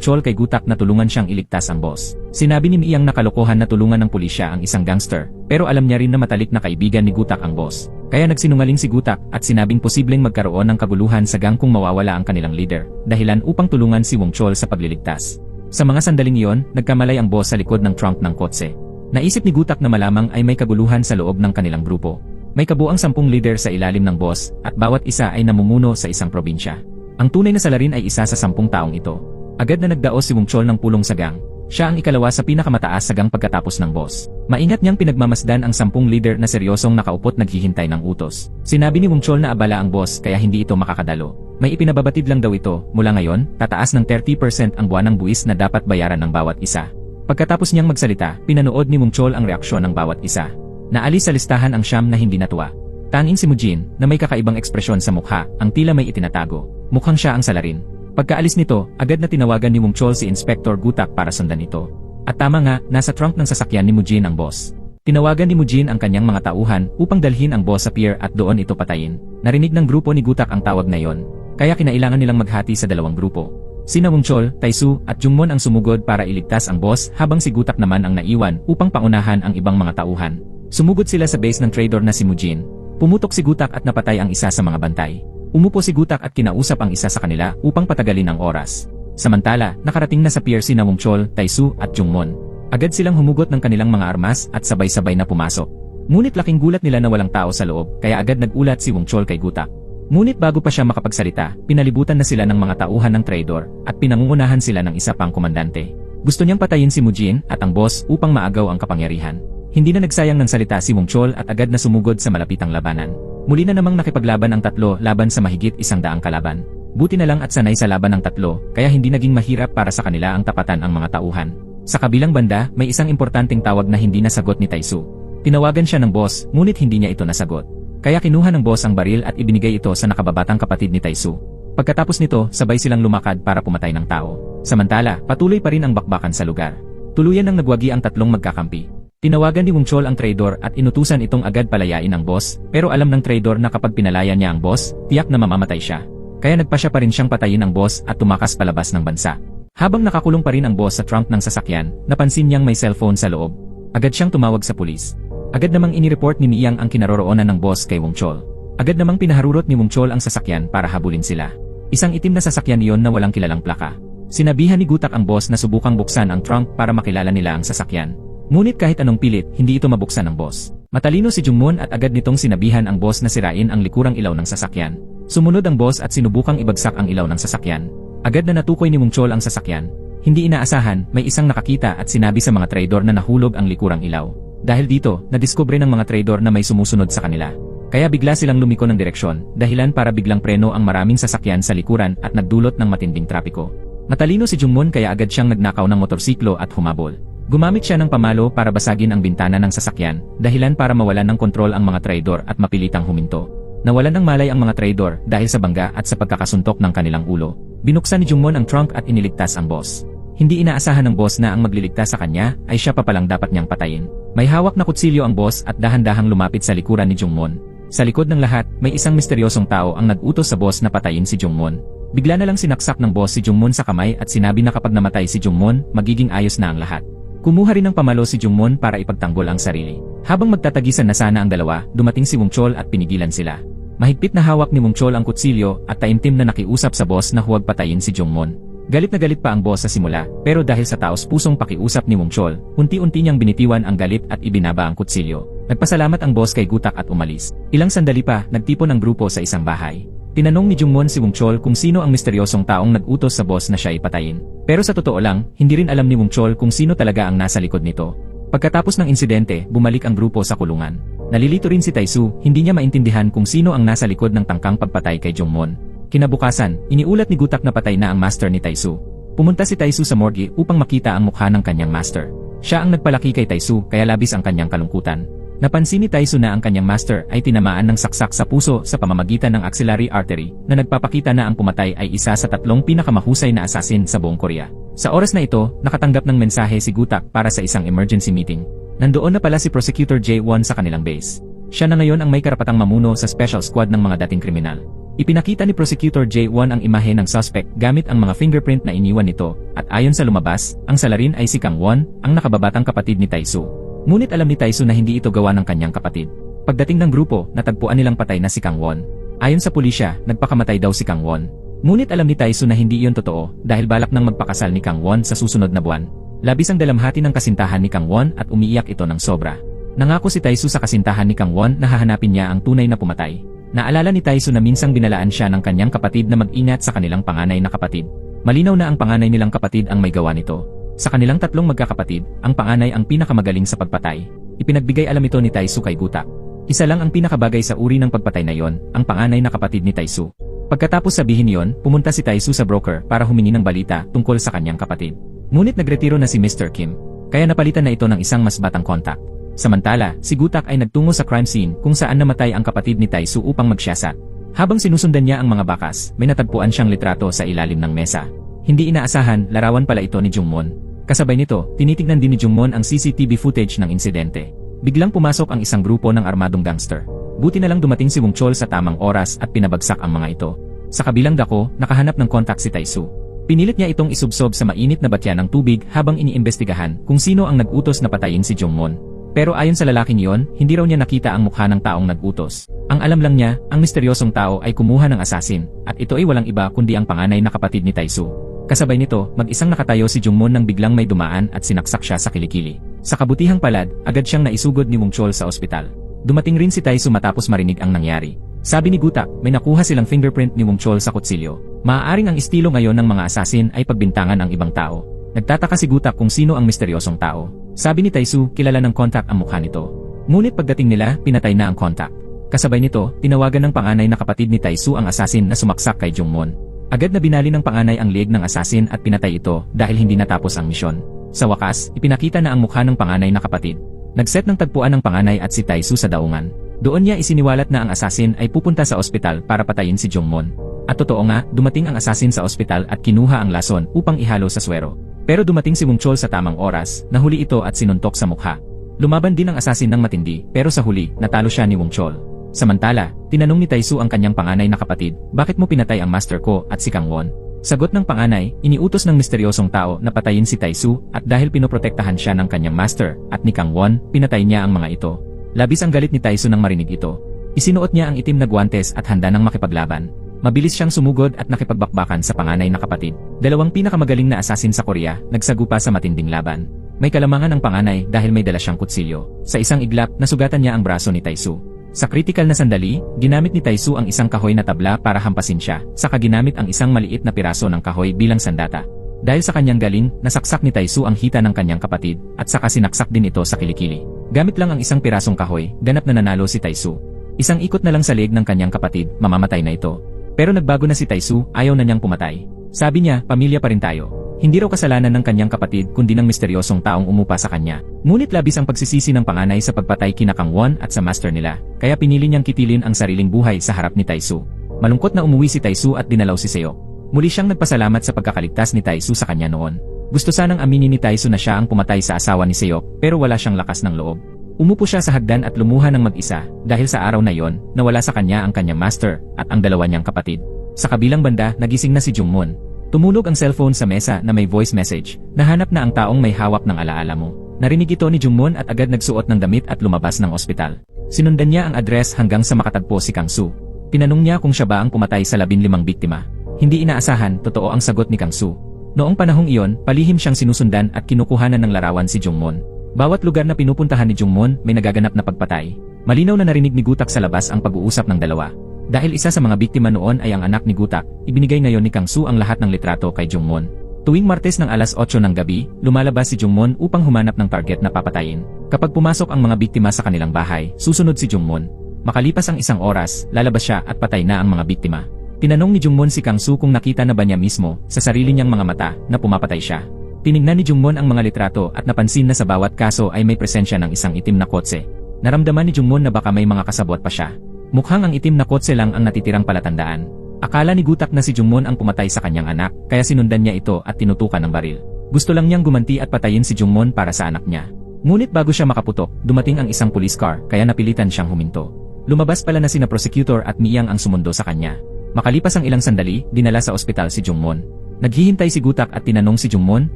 Chol kay Gutak na tulungan siyang iligtas ang boss. Sinabi ni Miang na kalokohan na tulungan ng pulisya ang isang gangster, pero alam niya rin na matalik na kaibigan ni Gutak ang boss. Kaya nagsinungaling si Gutak at sinabing posibleng magkaroon ng kaguluhan sa gang kung mawawala ang kanilang leader, dahilan upang tulungan si Wong Chol sa pagliligtas. Sa mga sandaling iyon, nagkamalay ang boss sa likod ng trunk ng kotse. Naisip ni Gutak na malamang ay may kaguluhan sa loob ng kanilang grupo. May kabuang 10 leader sa ilalim ng boss at bawat isa ay namumuno sa isang probinsya. Ang tunay na salarin ay isa sa 10 taong ito. Agad na nagdaos si Wong Chol ng pulong sa gang. Siya ang ikalawa sa pinakamataas sa gang pagkatapos ng boss. Maingat niyang pinagmamasdan ang 10 leader na seryosong nakaupot naghihintay ng utos. Sinabi ni Wong Chol na abala ang boss kaya hindi ito makakadalo. May ipinababatid lang daw ito, mula ngayon, tataas ng 30% ang buwanang buwis na dapat bayaran ng bawat isa. Pagkatapos niyang magsalita, pinanood ni Wong Chol ang reaksyon ng bawat isa. Naalis sa listahan ang 9 na hindi natuwa. Tanging si Mujin, na may kakaibang ekspresyon sa mukha, ang tila may itinatago. Mukhang siya ang salarin. Pagkaalis nito, agad na tinawagan ni Wong Chol si Inspector Gutak para sundan ito. At tama nga, nasa trunk ng sasakyan ni Mujin ang boss. Tinawagan ni Mujin ang kanyang mga tauhan upang dalhin ang boss sa pier at doon ito patayin. Narinig ng grupo ni Gutak ang tawag na yon, kaya kinailangan nilang maghati sa 2 grupo. Sina Wong Chol, Taisu at Jungmon ang sumugod para iligtas ang boss habang si Gutak naman ang naiwan upang paunahan ang ibang mga tauhan. Sumugod sila sa base ng trader na si Mujin. Pumutok si Gutak at napatay ang isa sa mga bantay. Umupo si Gutak at kinausap ang isa sa kanila upang patagalin ang oras. Samantala, nakarating na sa pier sina Wong Chol, Taisu at Jungmon. Agad silang humugot ng kanilang mga armas at sabay-sabay na pumasok. Ngunit laking gulat nila na walang tao sa loob kaya agad nagulat si Wong Chol kay Gutak. Ngunit bago pa siya makapagsalita, pinalibutan na sila ng mga tauhan ng trader at pinangungunahan sila ng isa pang komandante. Gusto niyang patayin si Mujin at ang boss upang maagaw ang kapangyarihan. Hindi na nagsayang ng salita si Wong Chol at agad na sumugod sa malapitang labanan. Muli na namang nakipaglaban ang 3 laban sa mahigit 100 kalaban. Buti na lang at sanay sa laban ng 3, kaya hindi naging mahirap para sa kanila ang tapatan ang mga tauhan. Sa kabilang banda, may isang importanteng tawag na hindi nasagot ni Taisu. Tinawagan siya ng boss, ngunit hindi niya ito nasagot. Kaya kinuha ng boss ang baril at ibinigay ito sa nakababatang kapatid ni Taisu. Pagkatapos nito, sabay silang lumakad para pumatay ng tao. Samantala, patuloy pa rin ang bakbakan sa lugar. Tuluyan nang nagwagi ang 3 magkakampi. Tinawagan ni Wong Chol ang trader at inutusan itong agad palayain ang boss, pero alam ng trader na kapag pinalaya niya ang boss, tiyak na mamamatay siya. Kaya nagpasya pa rin siyang patayin ang boss at tumakas palabas ng bansa. Habang nakakulong pa rin ang boss sa trunk ng sasakyan, napansin niyang may cellphone sa loob. Agad siyang tumawag sa pulis. Agad namang inireport ni Miang ang kinaroroonan ng boss kay Wong Chol. Agad namang pinaharurot ni Wong Chol ang sasakyan para habulin sila. Isang itim na sasakyan iyon na walang kilalang plaka. Sinabihan ni Gutak ang boss na subukang buksan ang trunk para makilala nila ang sasakyan. Ngunit kahit anong pilit, hindi ito mabuksan ng boss. Matalino si Jungmon at agad nitong sinabihan ang boss na sirain ang likurang ilaw ng sasakyan. Sumunod ang boss at sinubukang ibagsak ang ilaw ng sasakyan. Agad na natukoy ni Wong Chol ang sasakyan. Hindi inaasahan, may isang nakakita at sinabi sa mga trader na nahulog ang likurang ilaw. Dahil dito, nadiskubre ng mga trader na may sumusunod sa kanila. Kaya bigla silang lumiko ng direksyon, dahilan para biglang preno ang maraming sasakyan sa likuran at nagdulot ng matinding trapiko. Matalino si Jungmon kaya agad siyang nagnakaw ng motorsiklo at humabol. Gumamit siya ng pamalo para basagin ang bintana ng sasakyan, dahilan para mawalan ng kontrol ang mga trader at mapilitang huminto. Nawalan ng malay ang mga trader dahil sa bangga at sa pagkakasuntok ng kanilang ulo. Binuksan ni Jungmon ang trunk at iniligtas ang boss. Hindi inaasahan ng boss na ang magliligtas sa kanya ay siya pa palang dapat niyang patayin. May hawak na kutsilyo ang boss at dahan-dahang lumapit sa likuran ni Jungmon. Sa likod ng lahat, may isang misteryosong tao ang nag-utos sa boss na patayin si Jungmon. Bigla na lang sinaksak ng boss si Jungmon sa kamay at sinabi na kapag namatay si Jungmon, magiging ayos na ang lahat. Kumuha rin ng pamalo si Jungmon para ipagtanggol ang sarili. Habang magtatagisan na sana ang dalawa, dumating si Wong Chol at pinigilan sila. Mahigpit na hawak ni Wong Chol ang kutsilyo at taimtim na nakiusap sa boss na huwag patayin si Jungmon. Galit na galit pa ang boss sa simula, pero dahil sa taos-pusong pakiusap ni Wong Chol, unti-unti niyang binitiwan ang galit at ibinaba ang kutsilyo. Nagpasalamat ang boss kay Gutak at umalis. Ilang sandali pa, nagtipon ang grupo sa isang bahay. Tinanong ni Jungmon si Wong Chol kung sino ang misteryosong taong nag-utos sa boss na siya ipatayin. Pero sa totoo lang, hindi rin alam ni Wong Chol kung sino talaga ang nasa likod nito. Pagkatapos ng insidente, bumalik ang grupo sa kulungan. Nalilito rin si Taisu, hindi niya maintindihan kung sino ang nasa likod ng tangkang pagpatay kay Jungmon. Kinabukasan, iniulat ni Gutak na patay na ang master ni Taisu. Pumunta si Taisu sa morgue upang makita ang mukha ng kanyang master. Siya ang nagpalaki kay Taisu kaya labis ang kanyang kalungkutan. Napansin ni Taisu na ang kanyang master ay tinamaan ng saksak sa puso sa pamamagitan ng axillary artery na nagpapakita na ang pumatay ay isa sa 3 pinakamahusay na assassin sa buong Korea. Sa oras na ito, nakatanggap ng mensahe si Gutak para sa isang emergency meeting. Nandoon na pala si Prosecutor Jae-won sa kanilang base. Siya na ngayon ang may karapatang mamuno sa special squad ng mga dating kriminal. Ipinakita ni Prosecutor Jae-won ang imahe ng suspect gamit ang mga fingerprint na iniwan nito at ayon sa lumabas, ang salarin ay si Kang Won, ang nakababatang kapatid ni Taisu. Ngunit alam ni Taisu na hindi ito gawa ng kanyang kapatid. Pagdating ng grupo, natagpuan nilang patay na si Kang Won. Ayon sa pulisya, nagpakamatay daw si Kang Won. Ngunit alam ni Taisu na hindi iyon totoo dahil balak nang magpakasal ni Kang Won sa susunod na buwan. Labis ang dalamhati ng kasintahan ni Kang Won at umiiyak ito ng sobra. Nangako si Taisu sa kasintahan ni Kang Won na hahanapin niya ang tunay na pumatay. Naalala ni Taisu na minsang binalaan siya ng kanyang kapatid na mag-ingat sa kanilang panganay na kapatid. Malinaw na ang panganay nilang kapatid ang may gawa nito. Sa kanilang 3 magkakapatid, ang panganay ang pinakamagaling sa pagpatay. Ipinagbigay alam ito ni Taisu kay Gutak. Isa lang ang pinakabagay sa uri ng pagpatay na yon, ang panganay na kapatid ni Taisu. Pagkatapos sabihin yon, pumunta si Taisu sa broker para humingi ng balita tungkol sa kanyang kapatid. Ngunit nagretiro na si Mr. Kim, kaya napalitan na ito ng isang mas batang kontak. Samantala, si Gutak ay nagtungo sa crime scene kung saan namatay ang kapatid ni Taisu upang magsiyasat. Habang sinusundan niya ang mga bakas, may natagpuan siyang litrato sa ilalim ng mesa. Hindi inaasahan, larawan pala ito ni Jungmon. Kasabay nito, tinitignan din ni Jungmon ang CCTV footage ng insidente. Biglang pumasok ang isang grupo ng armadong gangster. Buti na lang dumating si Wong Chol sa tamang oras at pinabagsak ang mga ito. Sa kabilang dako, nakahanap ng kontak si Taisu. Pinilit niya itong isubsob sa mainit na batyan ng tubig habang iniimbestigahan kung sino ang nag-utos na patayin si Jungmon. Pero ayon sa lalaking iyon, hindi raw niya nakita ang mukha ng taong nag-utos. Ang alam lang niya, ang misteryosong tao ay kumuha ng assassin, at ito ay walang iba kundi ang panganay na kapatid ni Taisu. Kasabay nito, mag-isang nakatayo si Jungmon nang biglang may dumaan at sinaksak siya sa kilikili. Sa kabutihang palad, agad siyang naisugod ni Wong Chol sa ospital. Dumating rin si Taisu matapos marinig ang nangyari. Sabi ni Gutak, may nakuha silang fingerprint ni Wong Chol sa kutsilyo. Maaaring ang estilo ngayon ng mga assassin ay pagbintangan ang ibang tao. Nagtataka si Gutak kung sino ang misteryosong tao. Sabi ni Taisu, kilala ng kontak ang mukha nito. Ngunit pagdating nila, pinatay na ang kontak. Kasabay nito, tinawagan ng panganay na kapatid ni Taisu ang assassin na sumaksak kay Jungmon. Agad na binali ng panganay ang leeg ng assassin at pinatay ito dahil hindi natapos ang misyon. Sa wakas, ipinakita na ang mukha ng panganay na kapatid. Nagset ng tagpuan ng panganay at si Taisu sa daungan. Doon niya isiniwalat na ang assassin ay pupunta sa ospital para patayin si Jungmon. At totoo nga, dumating ang assassin sa ospital at kinuha ang lason upang ihalo sa swero. Pero dumating si Wong Chol sa tamang oras, nahuli ito at sinuntok sa mukha. Lumaban din ang assassin ng matindi, pero sa huli, natalo siya ni Wong Chol. Samantala, tinanong ni Taisu ang kanyang panganay na kapatid, bakit mo pinatay ang master ko at si Kang Won? Sagot ng panganay, iniutos ng misteryosong tao na patayin si Taisu at dahil pinoprotektahan siya ng kanyang master at ni Kang Won, pinatay niya ang mga ito. Labis ang galit ni Taisu nang marinig ito. Isinuot niya ang itim na guwantes at handa nang makipaglaban. Mabilis siyang sumugod at nakipagbakbakan sa panganay na kapatid. 2 pinakamagaling na assassin sa Korea, nagsagupa sa matinding laban. May kalamangan ang panganay dahil may dala siyang kutsilyo. Sa isang iglap, nasugatan niya ang braso ni Taisu. Sa kritikal na sandali, ginamit ni Taisu ang isang kahoy na tabla para hampasin siya, saka ginamit ang isang maliit na piraso ng kahoy bilang sandata. Dahil sa kanyang galing, nasaksak ni Taisu ang hita ng kanyang kapatid, at saka sinaksak din ito sa kilikili. Gamit lang ang isang pirasong kahoy, ganap na nanalo si Taisu. Isang ikot na lang sa leeg ng kanyang kapatid, mamamatay na ito. Pero nagbago na si Taisu, ayaw na niyang pumatay. Sabi niya, pamilya pa rin tayo. Hindi raw kasalanan ng kanyang kapatid kundi ng misteryosong taong umupa sa kanya. Ngunit labis ang pagsisisi ng panganay sa pagpatay kina Kang Won at sa master nila, kaya pinili niyang kitilin ang sariling buhay sa harap ni Taisu. Malungkot na umuwi si Taisu at dinalaw si Seok. Muli siyang nagpasalamat sa pagkakaligtas ni Taisu sa kanya noon. Gusto sanang aminin ni Taisu na siya ang pumatay sa asawa ni Seok, pero wala siyang lakas ng loob. Umupo siya sa hagdan at lumuha ng mag-isa dahil sa araw na yon, nawala sa kanya ang kanyang master at ang 2 niyang kapatid. Sa kabilang banda, nagising na si Jungmon. Tumunog ang cellphone sa mesa na may voice message. Nahanap na ang taong may hawak ng alaala mo. Narinig ito ni Jungmon at agad nagsuot ng damit at lumabas ng ospital. Sinundan niya ang address hanggang sa makatagpo si Kang Su. Tinanong niya kung siya ba ang pumatay sa 15 biktima. Hindi inaasahan, totoo ang sagot ni Kang Su. Noong panahong iyon, palihim siyang sinusundan at kinukuhanan ng larawan si Jungmon. Bawat lugar na pinupuntahan ni Jungmon may nagaganap na pagpatay. Malinaw na narinig ni Gutak sa labas ang pag-uusap ng dalawa. Dahil isa sa mga biktima noon ay ang anak ni Gutak, ibinigay ngayon ni Kang Su ang lahat ng litrato kay Jungmon. Tuwing Martes ng alas 8 ng gabi, lumalabas si Jungmon upang humanap ng target na papatayin. Kapag pumasok ang mga biktima sa kanilang bahay, susunod si Jungmon. Makalipas ang 1 oras, lalabas siya at patay na ang mga biktima. Tinanong ni Jungmon si Kang Su kung nakita na ba niya mismo, sa sarili niyang mga mata, na pumapatay siya. Tinignan ni Jungmon ang mga litrato at napansin na sa bawat kaso ay may presensya ng isang itim na kotse. Naramdaman ni Jungmoon na baka may mga kasabwat pa siya. Mukhang ang itim na kotse lang ang natitirang palatandaan. Akala ni Gutak na si Jungmoon ang pumatay sa kanyang anak, kaya sinundan niya ito at tinutukan ng baril. Gusto lang niyang gumanti at patayin si Jungmoon para sa anak niya. Ngunit bago siya makaputok, dumating ang isang police car, kaya napilitan siyang huminto. Lumabas pala na sina prosecutor at Miyang ang sumundo sa kanya. Makalipas ang ilang sandali, dinala sa ospital si Jungmoon. Naghihintay si Gutak at tinanong si Jungmoon,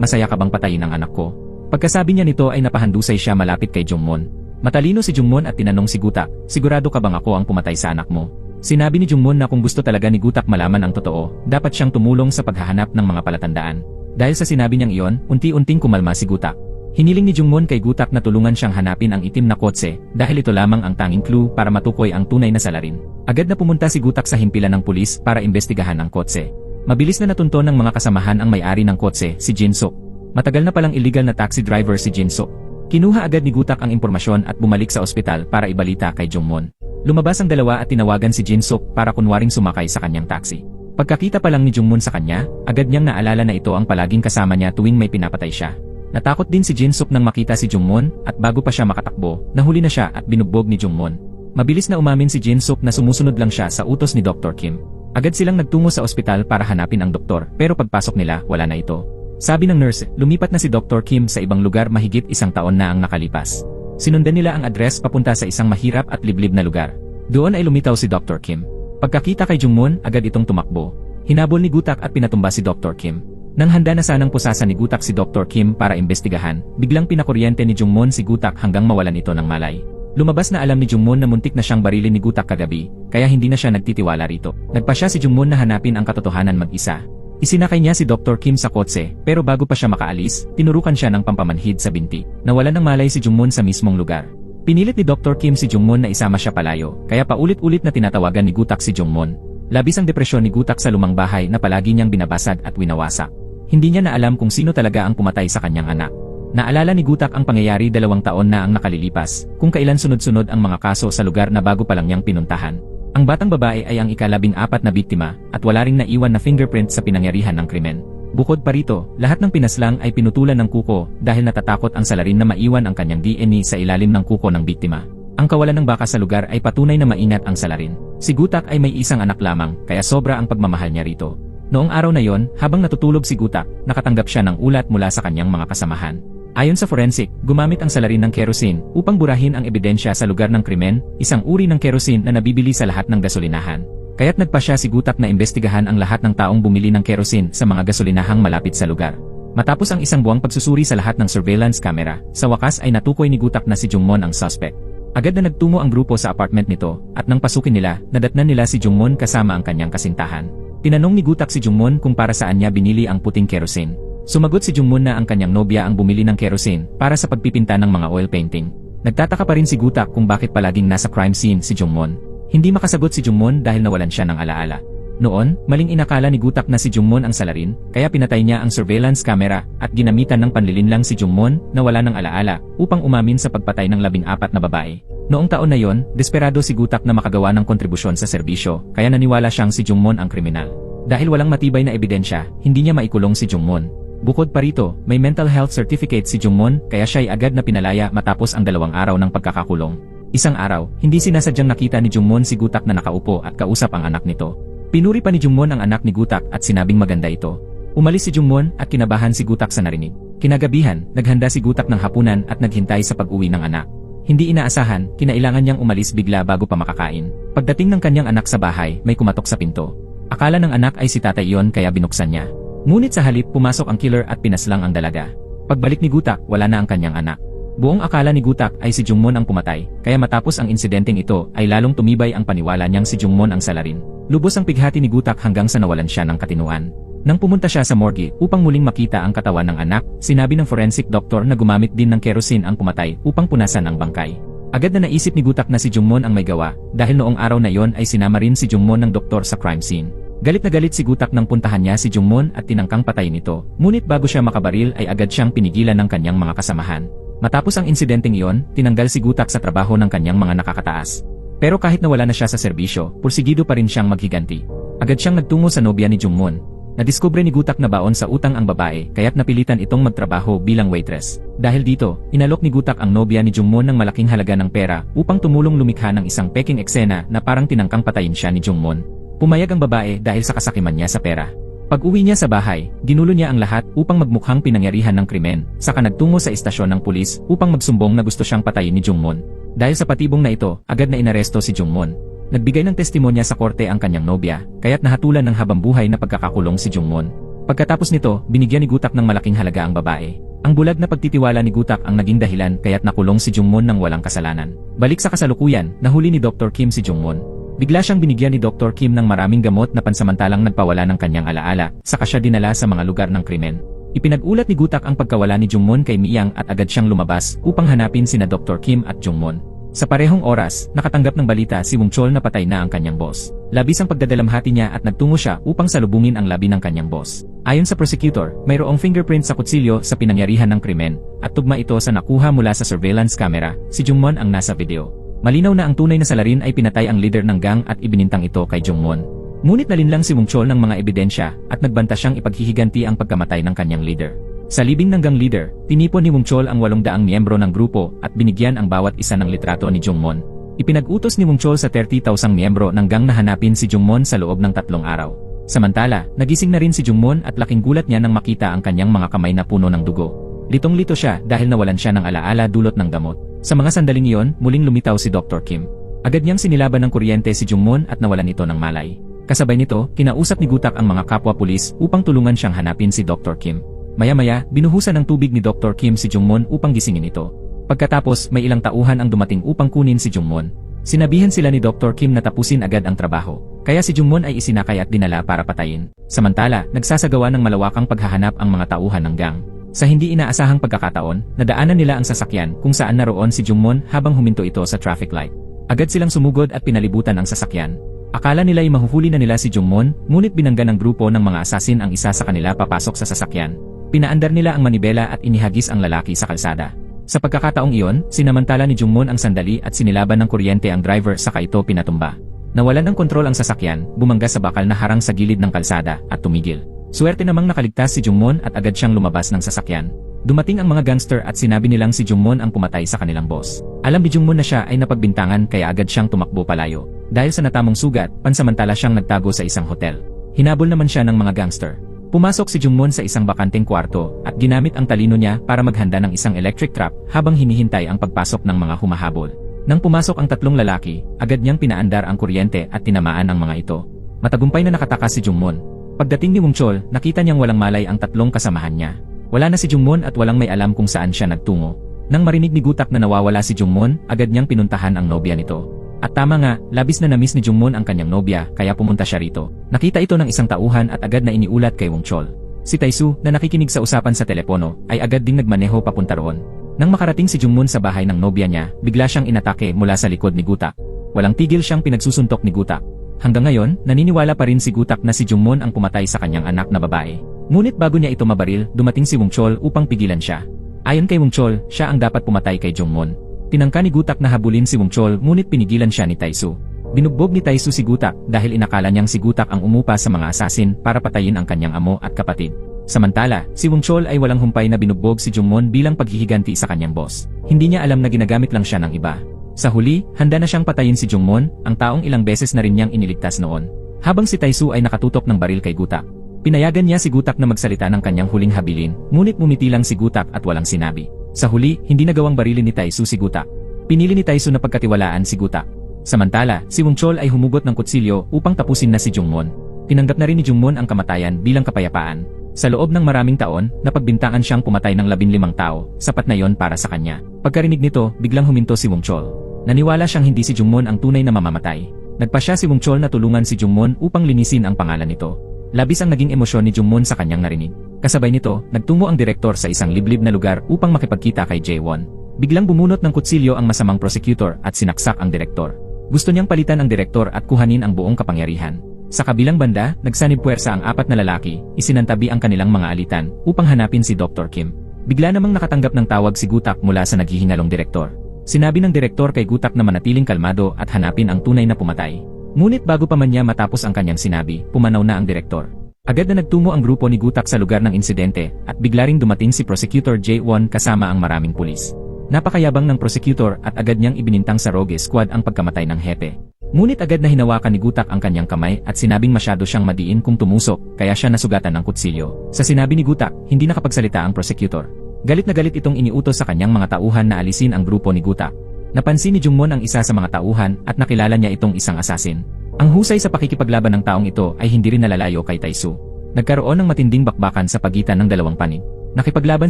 masaya ka bang patayin ang anak ko? Pagkasabi niya nito ay napahandusay siya malapit kay Jungmoon. Matalino si Jungmoon at tinanong si Gutak, sigurado ka bang ako ang pumatay sa anak mo? Sinabi ni Jungmoon na kung gusto talaga ni Gutak malaman ang totoo, dapat siyang tumulong sa paghahanap ng mga palatandaan. Dahil sa sinabi niyang iyon, unti-unting kumalma si Gutak. Hiniling ni Jungmoon kay Gutak na tulungan siyang hanapin ang itim na kotse dahil ito lamang ang tanging clue para matukoy ang tunay na salarin. Agad na pumunta si Gutak sa himpilan ng pulis para imbestigahan ang kotse. Mabilis na natunto ng mga kasamahan ang may-ari ng kotse, si Jin Suk. Matagal na palang illegal na taxi driver si Jin Suk. Kinuha agad ni Gutak ang impormasyon at bumalik sa ospital para ibalita kay Jungmoon. Lumabas ang dalawa at tinawagan si Jin Suk para kunwaring sumakay sa kanyang taxi. Pagkakita pa lang ni Jungmoon sa kanya, agad niyang naalala na ito ang palaging kasama niya tuwing may pinapatay siya. Natakot din si Jin Suk nang makita si Jungmoon at bago pa siya makatakbo, nahuli na siya at binugbog ni Jungmoon. Mabilis na umamin si Jin Suk na sumusunod lang siya sa utos ni Dr. Kim. Agad silang nagtungo sa ospital para hanapin ang doktor pero pagpasok nila wala na ito. Sabi ng nurse, lumipat na si Dr. Kim sa ibang lugar mahigit 1 taon na ang nakalipas. Sinundan nila ang address papunta sa isang mahirap at liblib na lugar. Doon ay lumitaw si Dr. Kim. Pagkakita kay Jungmoon, agad itong tumakbo. Hinabol ni Gutak at pinatumba si Dr. Kim. Nang handa na sanang pusasan ni Gutak si Dr. Kim para imbestigahan, biglang pinakuryente ni Jungmoon si Gutak hanggang mawalan ito ng malay. Lumabas na alam ni Jungmoon na muntik na siyang barilin ni Gutak kagabi, kaya hindi na siya nagtitiwala rito. Nagpasya si Jungmoon na hanapin ang katotohanan mag-isa. Isinakay niya si Dr. Kim sa kotse, pero bago pa siya makaalis, tinurukan siya ng pampamanhid sa binti. Nawalan ng malay si Jungmoon sa mismong lugar. Pinilit ni Dr. Kim si Jungmoon na isama siya palayo, kaya paulit-ulit na tinatawagan ni Gutak si Jungmoon. Labis ang depresyon ni Gutak sa lumang bahay na palagi niyang binabasag at winawasak. Hindi niya na alam kung sino talaga ang pumatay sa kanyang anak. Naalala ni Gutak ang pangyayari 2 taon na ang nakalilipas, kung kailan sunod-sunod ang mga kaso sa lugar na bago pa lang niyang pinuntahan. Ang batang babae ay ang ika-14 na biktima at wala ring naiwan na fingerprint sa pinangyarihan ng krimen. Bukod pa rito, lahat ng pinaslang ay pinutulan ng kuko dahil natatakot ang salarin na maiwan ang kanyang DNA sa ilalim ng kuko ng biktima. Ang kawalan ng baka sa lugar ay patunay na maingat ang salarin. Si Gutak ay may isang anak lamang, kaya sobra ang pagmamahal niya rito. Noong araw na yon, habang natutulog si Gutak, nakatanggap siya ng ulat mula sa kanyang mga kasamahan. Ayon sa forensic, gumamit ang salarin ng kerosene upang burahin ang ebidensya sa lugar ng krimen, isang uri ng kerosene na nabibili sa lahat ng gasolinahan. Kaya't nagpasya si Gutak na imbestigahan ang lahat ng taong bumili ng kerosene sa mga gasolinahang malapit sa lugar. Matapos ang isang buwang pagsusuri sa lahat ng surveillance camera, sa wakas ay natukoy ni Gutak na si Jungmoon ang suspect. Agad na nagtungo ang grupo sa apartment nito, at nang pasukin nila, nadatnan nila si Jungmoon kasama ang kanyang kasintahan. Tinanong ni Gutak si Jungmoon kung para saan niya binili ang puting kerosene. Sumagot si Jungmoon na ang kanyang nobya ang bumili ng kerosene para sa pagpipinta ng mga oil painting. Nagtataka pa rin si Gutak kung bakit palaging nasa crime scene si Jungmoon. Hindi makasagot si Jungmoon dahil nawalan siya ng alaala. Noon, maling inakala ni Gutak na si Jungmoon ang salarin, kaya pinatay niya ang surveillance camera at ginamitan ng panlilinlang si Jungmoon na wala ng alaala upang umamin sa pagpatay ng 14 na babae. Noong taon na yon, desperado si Gutak na makagawa ng kontribusyon sa serbisyo, kaya naniwala siyang si Jungmoon ang kriminal. Dahil walang matibay na ebidensya, hindi niya maikulong si Jungmoon. Bukod pa rito, may mental health certificate si Jungmoon kaya siya ay agad na pinalaya matapos ang 2 araw ng pagkakakulong. Isang araw, hindi sinasadyang nakita ni Jungmoon si Gutak na nakaupo at kausap ang anak nito. Pinuri pa ni Jungmoon ang anak ni Gutak at sinabing maganda ito. Umalis si Jungmoon at kinabahan si Gutak sa narinig. Kinagabihan, naghanda si Gutak ng hapunan at naghintay sa pag-uwi ng anak. Hindi inaasahan, kinailangan niyang umalis bigla bago pa makakain. Pagdating ng kanyang anak sa bahay, may kumatok sa pinto. Akala ng anak ay si tatay iyon kaya binuksan niya. Ngunit sa halip pumasok ang killer at pinaslang ang dalaga. Pagbalik ni Gutak, wala na ang kanyang anak. Buong akala ni Gutak ay si Jungmoon ang pumatay, kaya matapos ang insidenteng ito ay lalong tumibay ang paniwala niyang si Jungmoon ang salarin. Lubos ang pighati ni Gutak hanggang sa nawalan siya ng katinuan. Nang pumunta siya sa morgue upang muling makita ang katawan ng anak, sinabi ng forensic doctor na gumamit din ng kerosene ang pumatay upang punasan ang bangkay. Agad na naisip ni Gutak na si Jungmoon ang may gawa dahil noong araw na iyon ay sinama rin si Jungmoon ng doktor sa crime scene. Galit na galit si Gutak nang puntahan niya si Jungmoon at tinangkang patayin ito, ngunit bago siya makabaril ay agad siyang pinigilan ng kanyang mga kasamahan. Matapos ang insidenteng iyon, tinanggal si Gutak sa trabaho ng kanyang mga nakakataas. Pero kahit nawala na siya sa serbisyo, pursigido pa rin siyang maghiganti. Agad siyang nagtungo sa nobya ni Jungmoon. Nadiskubre ni Gutak na baon sa utang ang babae kaya't napilitan itong magtrabaho bilang waitress. Dahil dito, inalok ni Gutak ang nobya ni Jungmon ng malaking halaga ng pera upang tumulong lumikha ng isang peking eksena na parang tinangkang patayin siya ni Jungmon. Pumayag ang babae dahil sa kasakiman niya sa pera. Pag-uwi niya sa bahay, ginulo niya ang lahat upang magmukhang pinangyarihan ng krimen, saka nagtungo sa istasyon ng pulis upang magsumbong na gusto siyang patayin ni Jungmon. Dahil sa patibong na ito, agad na inaresto si Jungmon. Nagbigay ng testimonya sa korte ang kanyang nobya, kaya't nahatulan ng habambuhay na pagkakakulong si Jungmon. Pagkatapos nito, binigyan ni Gutak ng malaking halaga ang babae. Ang bulag na pagtitiwala ni Gutak ang naging dahilan kaya't nakulong si Jungmon ng walang kasalanan. Balik sa kasalukuyan, nahuli ni Dr. Kim si Jungmon. Bigla siyang binigyan ni Dr. Kim ng maraming gamot na pansamantalang nagpawala ng kanyang alaala, saka siya dinala sa mga lugar ng krimen. Ipinag-ulat ni Gutak ang pagkawala ni Jungmon kay Miyang at agad siyang lumabas upang hanapin sina Dr. Kim at Jungmon. Sa parehong oras, nakatanggap ng balita si Wong Chol na patay na ang kanyang boss. Labis ang pagdadalamhati niya at nagtungo siya upang salubungin ang labi ng kanyang boss. Ayon sa prosecutor, mayroong fingerprint sa kutsilyo sa pinangyarihan ng krimen, at tugma ito sa nakuha mula sa surveillance camera. Si Jungmon ang nasa video. Malinaw na ang tunay na salarin ay pinatay ang leader ng gang at ibinintang ito kay Jungmon. Ngunit nalinlang si Wong Chol ng mga ebidensya at nagbanta siyang ipaghihiganti ang pagkamatay ng kanyang leader. Sa libing ng gang leader, tinipon ni Wong Chol ang 800 miyembro ng grupo at binigyan ang bawat isa ng litrato ni Jungmon. Ipinag-utos ni Wong Chol sa 30,000 miyembro ng gang na hanapin si Jungmon sa loob ng 3 araw. Samantala, nagising na rin si Jungmon at laking gulat niya nang makita ang kanyang mga kamay na puno ng dugo. Litong-lito siya dahil nawalan siya ng alaala dulot ng gamot. Sa mga sandaling iyon, muling lumitaw si Dr. Kim. Agad niyang sinilaban ng kuryente si Jungmon at nawalan ito ng malay. Kasabay nito, kinausap ni Gutak ang mga kapwa pulis upang tulungan siyang hanapin si Dr. Kim. Maya-maya, binuhusan ng tubig ni Dr. Kim si Jungmon upang gisingin ito. Pagkatapos, may ilang tauhan ang dumating upang kunin si Jungmon. Sinabihan sila ni Dr. Kim na tapusin agad ang trabaho. Kaya si Jungmon ay isinakay at dinala para patayin. Samantala, nagsasagawa ng malawakang paghahanap ang mga tauhan ng gang. Sa hindi inaasahang pagkakataon, nadaanan nila ang sasakyan kung saan naroon si Jungmon habang huminto ito sa traffic light. Agad silang sumugod at pinalibutan ang sasakyan. Akala nila ay mahuhuli na nila si Jungmon, ngunit binangga ng grupo ng mga asasin ang isa sa kanila papasok sa sasakyan. Pinaandar nila ang manibela at inihagis ang lalaki sa kalsada. Sa pagkakataong iyon, sinamantala ni Jungmon ang sandali at sinilaban ng kuryente ang driver saka ito pinatumba. Nawalan ng kontrol ang sasakyan, bumangga sa bakal na harang sa gilid ng kalsada at tumigil. Suwerte namang nakaligtas si Jungmon at agad siyang lumabas ng sasakyan. Dumating ang mga gangster at sinabi nilang si Jungmon ang pumatay sa kanilang boss. Alam ni Jungmon na siya ay napagbintangan kaya agad siyang tumakbo palayo. Dahil sa natamong sugat, pansamantala siyang nagtago sa isang hotel. Hinabol naman siya ng mga gangster. Pumasok si Jungmon sa isang bakanteng kwarto at ginamit ang talino niya para maghanda ng isang electric trap habang hinihintay ang pagpasok ng mga humahabol. Nang pumasok ang 3 lalaki, agad niyang pinaandar ang kuryente at tinamaan ang mga ito. Matagumpay na nakatakas si Jungmon. Pagdating ni Wong Chol, nakita niyang walang malay ang 3 kasamahan niya. Wala na si Jungmon at walang may alam kung saan siya nagtungo. Nang marinig ni Gutak na nawawala si Jungmon, agad niyang pinuntahan ang nobya nito. At tama nga, labis na namiss ni Jungmon ang kanyang nobya kaya pumunta siya rito. Nakita ito ng isang tauhan at agad na iniulat kay Wong Chol. Si Taisu, na nakikinig sa usapan sa telepono, ay agad ding nagmaneho papunta roon. Nang makarating si Jungmon sa bahay ng nobya niya, bigla siyang inatake mula sa likod ni Gutak. Walang tigil siyang pinagsusuntok ni Gutak. Hanggang ngayon, naniniwala pa rin si Gutak na si Jungmon ang pumatay sa kanyang anak na babae. Ngunit bago niya ito mabaril, dumating si Wong Chol upang pigilan siya. Ayon kay Wong Chol, siya ang dapat pumatay kay Jungmon. Tinangka ni Gutak na habulin si Wong Chol ngunit pinigilan siya ni Taisu. Binugbog ni Taisu si Gutak dahil inakala niyang si Gutak ang umupa sa mga asasin para patayin ang kanyang amo at kapatid. Samantala, si Wong Chol ay walang humpay na binugbog si Jungmon bilang paghihiganti sa kanyang boss. Hindi niya alam na ginagamit lang siya ng iba. Sa huli, handa na siyang patayin si Jungmon, ang taong ilang beses na rin niyang iniligtas noon. Habang si Taisu ay nakatutok ng baril kay Gutak. Pinayagan niya si Gutak na magsalita ng kanyang huling habilin, ngunit mumiti lang si Gutak at walang sinabi. Sa huli, hindi nagawang barilin ni Taisu si Gutak. Pinili ni Taisu na pagkatiwalaan si Gutak. Samantala, si Wong Chol ay humugot ng kutsilyo upang tapusin na si Jungmon. Tinanggap na rin ni Jungmon ang kamatayan bilang kapayapaan. Sa loob ng maraming taon, napagbintangan siyang pumatay ng 15 tao, sapat na yon para sa kanya. Pagkarinig nito, biglang huminto si Wong Chol. Naniwala siyang hindi si Jungmon ang tunay na mamamatay. Nagpasya si Wong Chol na tulungan si Jungmon upang linisin ang pangalan nito. Labis ang naging emosyon ni Jungmon sa kanyang narinig. Kasabay nito, nagtungo ang direktor sa isang liblib na lugar upang makipagkita kay Jaewon. Biglang bumunot ng kutsilyo ang masamang prosecutor at sinaksak ang direktor. Gusto niyang palitan ang direktor at kuhanin ang buong kapangyarihan. Sa kabilang banda, nagsanib puwersa ang 4 na lalaki, isinantabi ang kanilang mga alitan upang hanapin si Dr. Kim. Bigla namang nakatanggap ng tawag si Gutak mula sa naghihingalong direktor. Sinabi ng direktor kay Gutak na manatiling kalmado at hanapin ang tunay na pumatay. Ngunit bago pa man niya matapos ang kanyang sinabi, pumanaw na ang direktor. Agad na nagtungo ang grupo ni Gutak sa lugar ng insidente at bigla ring dumating si Prosecutor J1 kasama ang maraming pulis. Napakayabang ng prosecutor at agad niyang ibinintang sa Rogue Squad ang pagkamatay ng hepe. Ngunit agad na hinawakan ni Gutak ang kanyang kamay at sinabing masyado siyang madiin kung tumusok kaya siya nasugatan ng kutsilyo. Sa sinabi ni Gutak, hindi nakapagsalita ang prosecutor. Galit na galit itong iniutos sa kanyang mga tauhan na alisin ang grupo ni Gutak. Napansin ni Jungmon ang isa sa mga tauhan at nakilala niya itong isang asasin. Ang husay sa pakikipaglaban ng taong ito ay hindi rin nalalayo kay Taisu. Nagkaroon ng matinding bakbakan sa pagitan ng dalawang panig. Nakipaglaban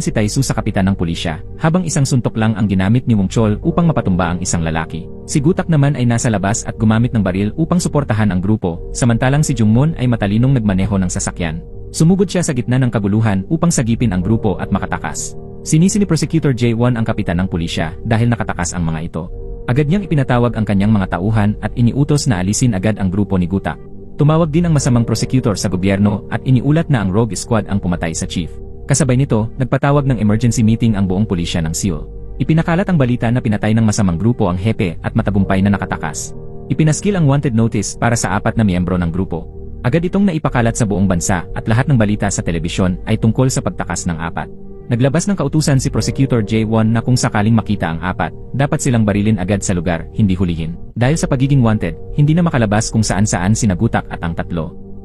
si Taisu sa kapitan ng pulisya, habang isang suntok lang ang ginamit ni Wong Chol upang mapatumba ang isang lalaki. Si Gutak naman ay nasa labas at gumamit ng baril upang suportahan ang grupo, samantalang si Jungmon ay matalinong nagmaneho ng sasakyan. Sumugod siya sa gitna ng kaguluhan upang sagipin ang grupo at makatakas. Sinisi ni Prosecutor J1 ang kapitan ng pulisya dahil nakatakas ang mga ito. Agad niyang ipinatawag ang kanyang mga tauhan at iniutos na alisin agad ang grupo ni Gutak. Tumawag din ang masamang prosecutor sa gobyerno at iniulat na ang Rogue Squad ang pumatay sa chief. Kasabay nito, nagpatawag ng emergency meeting ang buong pulisya ng Seoul. Ipinakalat ang balita na pinatay ng masamang grupo ang hepe at matagumpay na nakatakas. Ipinaskil ang wanted notice para sa 4 na miyembro ng grupo. Agad itong naipakalat sa buong bansa at lahat ng balita sa telebisyon ay tungkol sa pagtakas ng 4. Naglabas ng kautusan si Prosecutor J1 na kung sakaling makita ang 4, dapat silang barilin agad sa lugar, hindi hulihin. Dahil sa pagiging wanted, hindi na makalabas kung saan-saan sina Gutak at ang 3.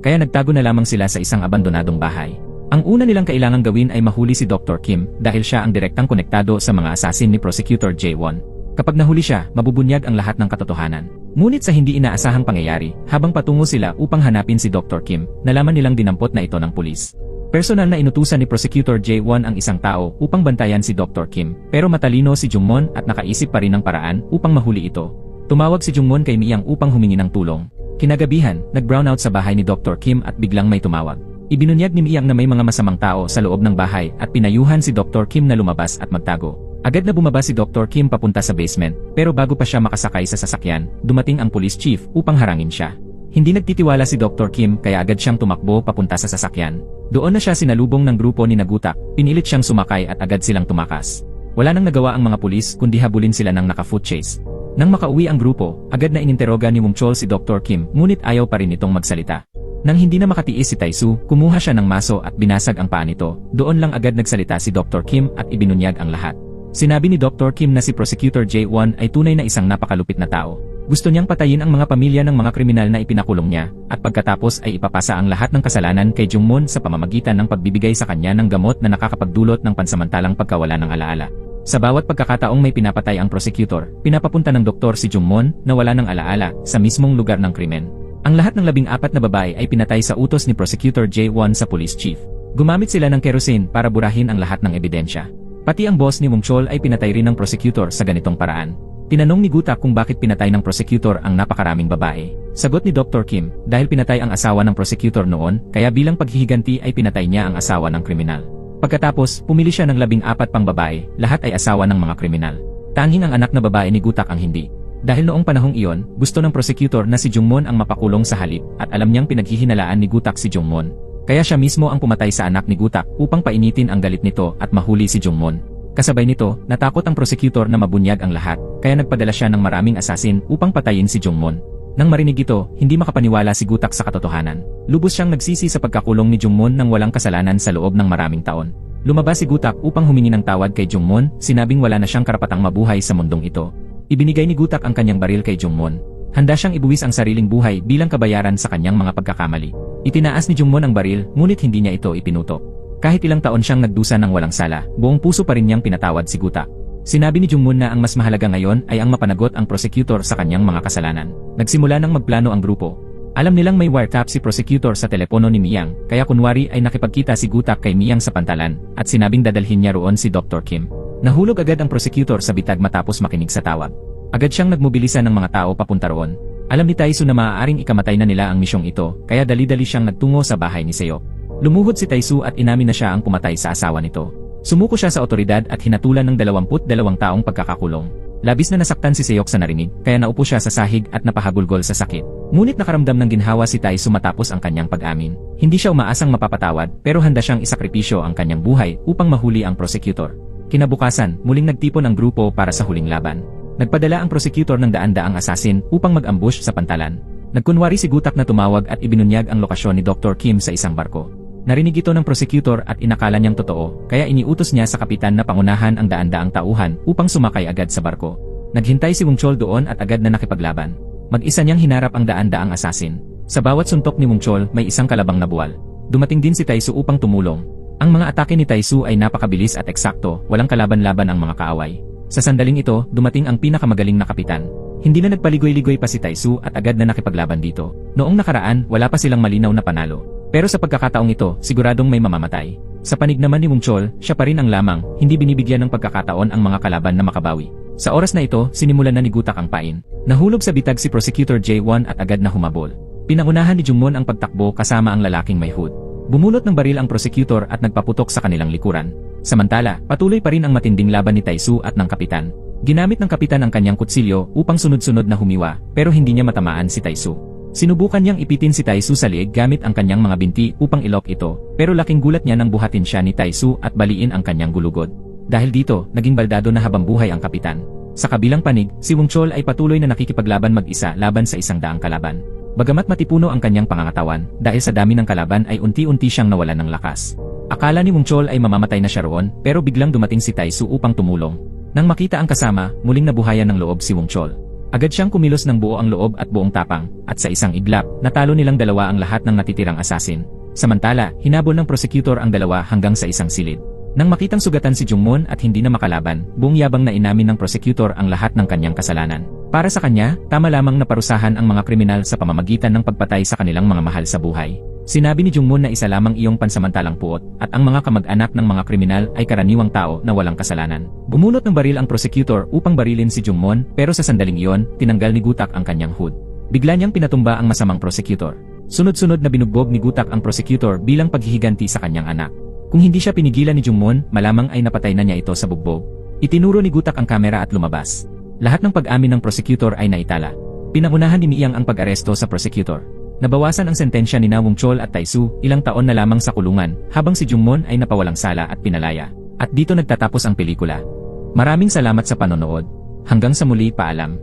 Kaya nagtago na lamang sila sa isang abandonadong bahay. Ang una nilang kailangang gawin ay mahuli si Dr. Kim dahil siya ang direktang konektado sa mga asasin ni Prosecutor J1. Kapag nahuli siya, mabubunyag ang lahat ng katotohanan. Ngunit sa hindi inaasahang pangyayari, habang patungo sila upang hanapin si Dr. Kim, nalaman nilang dinampot na ito ng pulis. Personal na inutusan ni Prosecutor J1 ang isang tao upang bantayan si Dr. Kim, pero matalino si Jungmon at nakaisip pa rin ng paraan upang mahuli ito. Tumawag si Jungmon kay Miyang upang humingi ng tulong. Kinagabihan, nag-brownout sa bahay ni Dr. Kim at biglang may tumawag. Ibinunyag ni Miyang na may mga masamang tao sa loob ng bahay at pinayuhan si Dr. Kim na lumabas at magtago. Agad na bumaba si Dr. Kim papunta sa basement, pero bago pa siya makasakay sa sasakyan, dumating ang police chief upang harangin siya. Hindi nagtitiwala si Dr. Kim kaya agad siyang tumakbo papunta sa sasakyan. Doon na siya sinalubong ng grupo ni Gutak, pinilit siyang sumakay at agad silang tumakas. Wala nang nagawa ang mga pulis kundi habulin sila ng naka-foot chase. Nang makauwi ang grupo, agad na ininteroga ni Wong Chol si Dr. Kim ngunit ayaw pa rin itong magsalita. Nang hindi na makatiis si Taisu, kumuha siya ng maso at binasag ang paa nito. Doon lang agad nagsalita si Dr. Kim at ibinunyag ang lahat. Sinabi ni Dr. Kim na si Prosecutor J1 ay tunay na isang napakalupit na tao. Gusto niyang patayin ang mga pamilya ng mga kriminal na ipinakulong niya, at pagkatapos ay ipapasa ang lahat ng kasalanan kay Jungmon sa pamamagitan ng pagbibigay sa kanya ng gamot na nakakapagdulot ng pansamantalang pagkawala ng alaala. Sa bawat pagkakataong may pinapatay ang prosecutor, pinapapunta ng doktor si Jungmon na wala ng alaala sa mismong lugar ng krimen. Ang lahat ng 14 na babae ay pinatay sa utos ni Prosecutor J1 sa police chief. Gumamit sila ng kerosene para burahin ang lahat ng ebidensya. Pati ang boss ni Wong Chol ay pinatay rin ng prosecutor sa ganitong paraan. Tinanong ni Gutak kung bakit pinatay ng prosecutor ang napakaraming babae. Sagot ni Dr. Kim, dahil pinatay ang asawa ng prosecutor noon, kaya bilang paghihiganti ay pinatay niya ang asawa ng kriminal. Pagkatapos, pumili siya ng 14 pang babae, lahat ay asawa ng mga kriminal. Tanging ang anak na babae ni Gutak ang hindi. Dahil noong panahong iyon, gusto ng prosecutor na si Jungmon ang mapakulong sa halip at alam niyang pinaghihinalaan ni Gutak si Jungmon. Kaya siya mismo ang pumatay sa anak ni Gutak upang painitin ang galit nito at mahuli si Jungmon. Kasabay nito, natakot ang prosecutor na mabunyag ang lahat, kaya nagpadala siya ng maraming asasin upang patayin si Jungmon. Nang marinig ito, hindi makapaniwala si Gutak sa katotohanan. Lubos siyang nagsisi sa pagkakulong ni Jungmon nang walang kasalanan sa loob ng maraming taon. Lumabas si Gutak upang humingi ng tawad kay Jungmon, sinabing wala na siyang karapatang mabuhay sa mundong ito. Ibinigay ni Gutak ang kanyang baril kay Jungmon. Handa siyang ibuwis ang sariling buhay bilang kabayaran sa kanyang mga pagkakamali. Itinaas ni Jungmon ang baril, ngunit hindi niya ito ipinutok. Kahit ilang taon siyang nagdusa ng walang sala, buong puso pa rin niyang pinatawad si Gutak. Sinabi ni Jungmon na ang mas mahalaga ngayon ay ang mapanagot ang prosecutor sa kanyang mga kasalanan. Nagsimula nang magplano ang grupo. Alam nilang may wiretap si prosecutor sa telepono ni Miyang, kaya kunwari ay nakipagkita si Gutak kay Miyang sa pantalan, at sinabing dadalhin niya roon si Dr. Kim. Nahulog agad ang prosecutor sa bitag matapos makinig sa tawag. Agad siyang nagmobilisa ng mga tao papunta roon. Alam ni Taisu na maaaring ikamatay na nila ang misyong ito, kaya dali-dali siyang nagtungo sa bahay ni Seok. Lumuhod si Taisu at inamin na siya ang pumatay sa asawa nito. Sumuko siya sa otoridad at hinatulan ng 22 taong pagkakakulong. Labis na nasaktan si Seok sa narinig, kaya naupo siya sa sahig at napahagulgol sa sakit. Ngunit nakaramdam ng ginhawa si Taisu matapos ang kanyang pag-amin. Hindi siya umaasang mapapatawad, pero handa siyang isakripisyo ang kanyang buhay upang mahuli ang prosecutor. Kinabukasan, muling nagtipon ang grupo para sa huling laban. Nagpadala ang prosecutor ng daan-daang asasin upang mag-ambush sa pantalan. Nagkunwari si Gutak na tumawag at ibinunyag ang lokasyon ni Dr. Kim sa isang barko. Narinig ito ng prosecutor at inakala niyang totoo, kaya iniutos niya sa kapitan na pangunahan ang daan-daang tauhan upang sumakay agad sa barko. Naghintay si Wong Chol doon at agad na nakipaglaban. Mag-isa niyang hinarap ang daan-daang asasin. Sa bawat suntok ni Wong Chol may isang kalabang na buwal. Dumating din si Taisu upang tumulong. Ang mga atake ni Taisu ay napakabilis at eksakto, walang kalaban-laban ang mga kaaway. Sa sandaling ito, dumating ang pinakamagaling na kapitan. Hindi na nagpaligoy-ligoy pa si Taisu at agad na nakipaglaban dito. Noong nakaraan, wala pa silang malinaw na panalo. Pero sa pagkakataong ito, siguradong may mamamatay. Sa panig naman ni Wong Chol, siya pa rin ang lamang, hindi binibigyan ng pagkakataon ang mga kalaban na makabawi. Sa oras na ito, sinimulan na ni Gutak ang pain. Nahulog sa bitag si Prosecutor J1 at agad na humabol. Pinangunahan ni Jungmon ang pagtakbo kasama ang lalaking may hood. Bumulot ng baril ang prosecutor at nagpaputok sa kanilang likuran. Samantala, patuloy pa rin ang matinding laban ni Taisu at ng kapitan. Ginamit ng kapitan ang kanyang kutsilyo upang sunod-sunod na humiwa, pero hindi niya matamaan si Taisu. Sinubukan niyang ipitin si Taisu sa liig gamit ang kanyang mga binti upang ilok ito, pero laking gulat niya nang buhatin siya ni Taisu at baliin ang kanyang gulugod. Dahil dito, naging baldado na habang buhay ang kapitan. Sa kabilang panig, si Wong Chol ay patuloy na nakikipaglaban mag-isa laban sa 100 kalaban. Bagamat matipuno ang kanyang pangangatawan, dahil sa dami ng kalaban ay unti-unti siyang nawalan ng lakas. Akala ni Wong Chol ay mamamatay na siya roon, pero biglang dumating si Taisu upang tumulong. Nang makita ang kasama, muling nabuhayan ng loob si Wong Chol. Agad siyang kumilos ng buo ang loob at buong tapang, at sa isang iglap, natalo nilang dalawa ang lahat ng natitirang asasin. Samantala, hinabol ng prosecutor ang dalawa hanggang sa isang silid. Nang makitang sugatan si Jungmon at hindi na makalaban, buong yabang na inamin ng prosecutor ang lahat ng kanyang kasalanan. Para sa kanya, tama lamang na parusahan ang mga kriminal sa pamamagitan ng pagpatay sa kanilang mga mahal sa buhay. Sinabi ni Jungmon na isa lamang iyong pansamantalang puot, at ang mga kamag-anak ng mga kriminal ay karaniwang tao na walang kasalanan. Bumunot ng baril ang prosecutor upang barilin si Jungmon, pero sa sandaling iyon, tinanggal ni Gutak ang kanyang hood. Bigla niyang pinatumba ang masamang prosecutor. Sunod-sunod na binugbog ni Gutak ang prosecutor bilang paghihiganti sa kanyang anak. Kung hindi siya pinigilan ni Jungmon, malamang ay napatay na niya ito sa bugbog. Itinuro ni Gutak ang kamera at lumabas. Lahat ng pag-amin ng prosecutor ay naitala. Pinangunahan ni Miyang ang pag-aresto sa prosecutor. Nabawasan ang sentensya ni Wong Chol at Taisu, ilang taon na lamang sa kulungan, habang si Jungmon ay napawalang sala at pinalaya. At dito nagtatapos ang pelikula. Maraming salamat sa panonood. Hanggang sa muli, paalam.